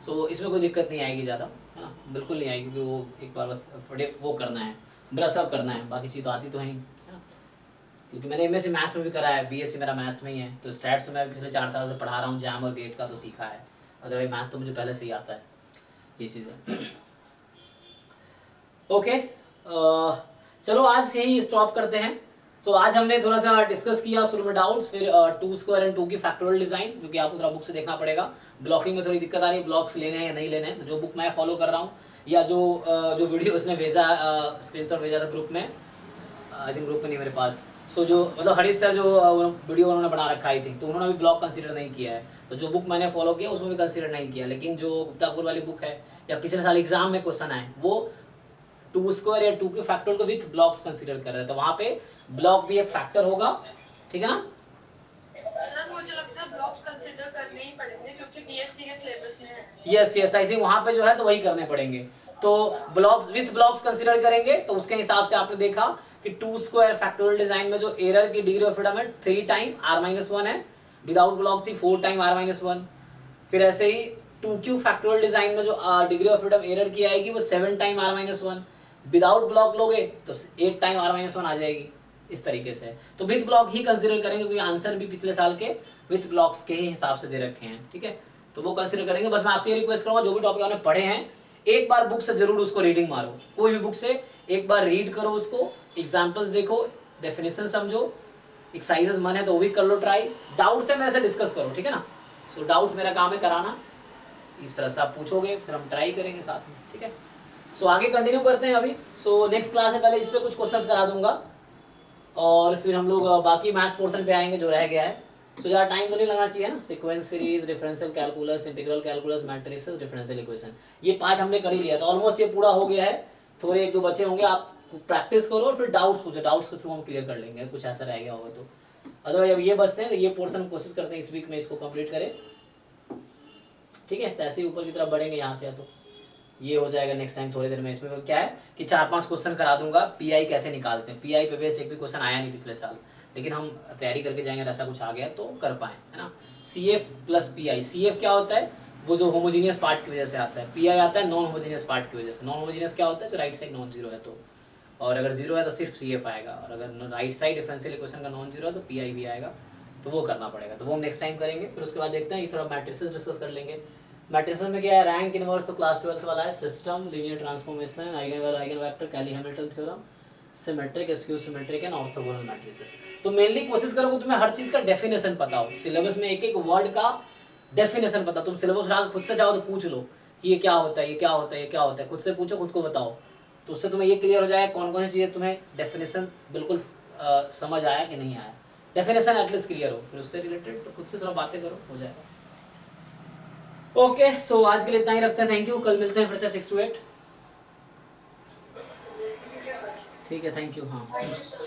सो इसमें कोई दिक्कत नहीं आएगी ज़्यादा, है ना, बिल्कुल नहीं आएगी, क्योंकि वो एक बार बस वो करना है, ब्रश अप करना है, बाकी चीज़ तो आती तो है ना। क्योंकि मैंने एमएससी मैथ्स में भी करा है, बीएससी मेरा मैथ्स में ही है, तो स्टैट्स तो मैं पिछले 4 साल से पढ़ा रहा हूँ, जैम और गेट का तो सीखा है, अदरवाइज मैथ तो मुझे पहले से ही आता है, ये चीज़ें। ओके, चलो आज यही स्टॉप करते हैं। तो आज हमने थोड़ा सा डिस्कस किया शुरू में डाउट्स, फिर 2 स्क्वायर एंड 2 की फैक्टोरियल डिजाइन, जो कि आपको थोड़ा बुक से देखना पड़ेगा। ब्लॉकिंग में थोड़ी दिक्कत आ रही है, ब्लॉक्स लेने हैं या नहीं लेने हैं, तो जो बुक मैं फॉलो कर रहा हूँ या जो वीडियो उसने भेजा, स्क्रीनशॉट भेजा था ग्रुप में, आई थिंक ग्रुप में नहीं मेरे पास, सो जो मतलब हरीश सर जो वीडियो उन्होंने बना रखा आई थी, तो उन्होंने भी ब्लॉक कंसीडर नहीं किया है। तो जो बुक मैंने फॉलो किया उसमें भी कंसीडर नहीं किया, लेकिन जो गुप्तापुर वाली बुक है या पिछले साल एग्जाम में क्वेश्चन आए वो 2 स्क्वायर या 2 के फैक्टोरियल को विथ ब्लॉक्स कंसीडर कर रहे हैं, तो वहाँ पे ब्लॉक भी एक फैक्टर होगा, ठीक है ना। सर मुझे लगता है ब्लॉक्स कंसीडर करने ही पड़ेंगे क्योंकि बीएससी के सिलेबस में है। यस आई थिंक वहाँ पे जो है तो वही करने पड़ेंगे, तो ब्लॉक्स विथ ब्लॉक्स कंसीडर करेंगे। तो उसके हिसाब से आपने देखा कि 2 स्क्वायर फैक्टोरियल डिजाइन में जो एरर की डिग्री ऑफ फ्रीडम है 3 टाइम r-1 है, विदाउट ब्लॉक थी 4 टाइम r-1। फिर ऐसे ही 2q फैक्टोरियल डिजाइन में जो डिग्री ऑफ फ्रीडम एरर की आएगी वो 7 टाइम r-1। विदाउट ब्लॉक लोगे तो 8 टाइम r-1 आ जाएगी। इस तरीके से तो विथ ब्लॉक ही कंसीडर करेंगे, क्योंकि आंसर भी पिछले साल के विथ ब्लॉक्स के ही हिसाब से दे रखे हैं, ठीक है, तो वो कंसीडर करेंगे। बस मैं आपसे ये रिक्वेस्ट करूंगा, जो भी टॉपिक आपने पढ़े हैं एक बार बुक से जरूर उसको रीडिंग मारो, कोई भी बुक से एक बार रीड करो उसको, एग्जाम्पल्स देखो, डेफिनेशन समझो, एक्सरसाइजेस मन है तो वो भी कर लो ट्राई, डाउट्स है मेरे से डिस्कस करो, ठीक है ना। सो डाउट्स मेरा काम है कराना, इस तरह से आप पूछोगे फिर हम ट्राई करेंगे साथ में, ठीक है। सो आगे कंटिन्यू करते हैं अभी। सो नेक्स्ट क्लास में पहले इस पे कुछ क्वेश्चंस करा दूंगा और फिर हम लोग बाकी मैथ्स पोर्शन पे आएंगे जो रह गया है। सो ज़्यादा टाइम तो नहीं लगना चाहिए ना। Sequence series, differential calculus, integral calculus, matrices, differential equation, ये पार्ट हमने कर ही लिया था, ऑलमोस्ट ये पूरा हो गया है। थोड़े 1-2 बचे होंगे, आप प्रैक्टिस करो और फिर डाउट्स पूछो, डाउट्स के थ्रू हम क्लियर कर लेंगे, कुछ ऐसा रह गया होगा तो। अदरवाइज अब ये बचते हैं तो ये पोर्शन कोशिश करते हैं इस वीक में इसको कंप्लीट करें, ठीक है। तो ऐसे ही ऊपर की तरफ बढ़ेंगे यहाँ से, या तो ये हो जाएगा नेक्स्ट टाइम थोड़ी देर में। इसमें क्या है कि 4-5 क्वेश्चन करा दूंगा, पीआई कैसे निकालते हैं, पीआई पे बेस्ड एक भी क्वेश्चन आया नहीं पिछले साल, लेकिन हम तैयारी करके जाएंगे, ऐसा कुछ आ गया तो कर पाए, है ना। सीएफ प्लस पीआई, सीएफ क्या होता है, वो जो होमोजीनियस पार्ट की वजह से आता है, पीआई आता है नॉन होमोजीनियस पार्ट की वजह से। नॉन होमोजीनियस क्या होता है, तो राइट साइड नॉन जीरो है तो, और अगर जीरो है तो सिर्फ सीएफ आएगा, और अगर राइट साइड डिफरेंशियल इक्वेशन का नॉन जीरो है तो पीआई भी आएगा, तो वो करना पड़ेगा, तो वो हम नेक्स्ट टाइम करेंगे। फिर उसके बाद देखते हैं थोड़ा मैट्रिसेस डिस्कस कर लेंगे। मैट्रिसेस में क्या है, रैंक इनवर्स तो क्लास 12 वाला है, system, linear transformation, eigen eigen vector, Cayley Hamilton theorem, symmetric, skew symmetric and orthogonal matrices. तो मेनली कोशिश करोगे तुम्हें हर चीज का डेफिनेशन पता हो, सिलेबस में एक एक वर्ड का डेफिनेशन पता। तुम सिलेबस उठा खुद से चाहो तो पूछ लो कि ये क्या होता है, ये क्या होता है, ये क्या होता है, खुद से पूछो, खुद को बताओ, तो उससे तुम्हें ये क्लियर हो जाएगा कौन कौन सी चीजें तुम्हें डेफिनेशन बिल्कुल समझ आया कि नहीं आया, डेफिनेशन एटलीस्ट क्लियर हो, फिर उससे रिलेटेड तो खुद से थोड़ा बातें करो, हो जाएगा। ओके, सो आज के लिए इतना ही रखते हैं, थैंक यू, कल मिलते हैं फिर से 6 to 8। ठीक है सर। ठीक है, थैंक यू। हाँ थैंक यू सर।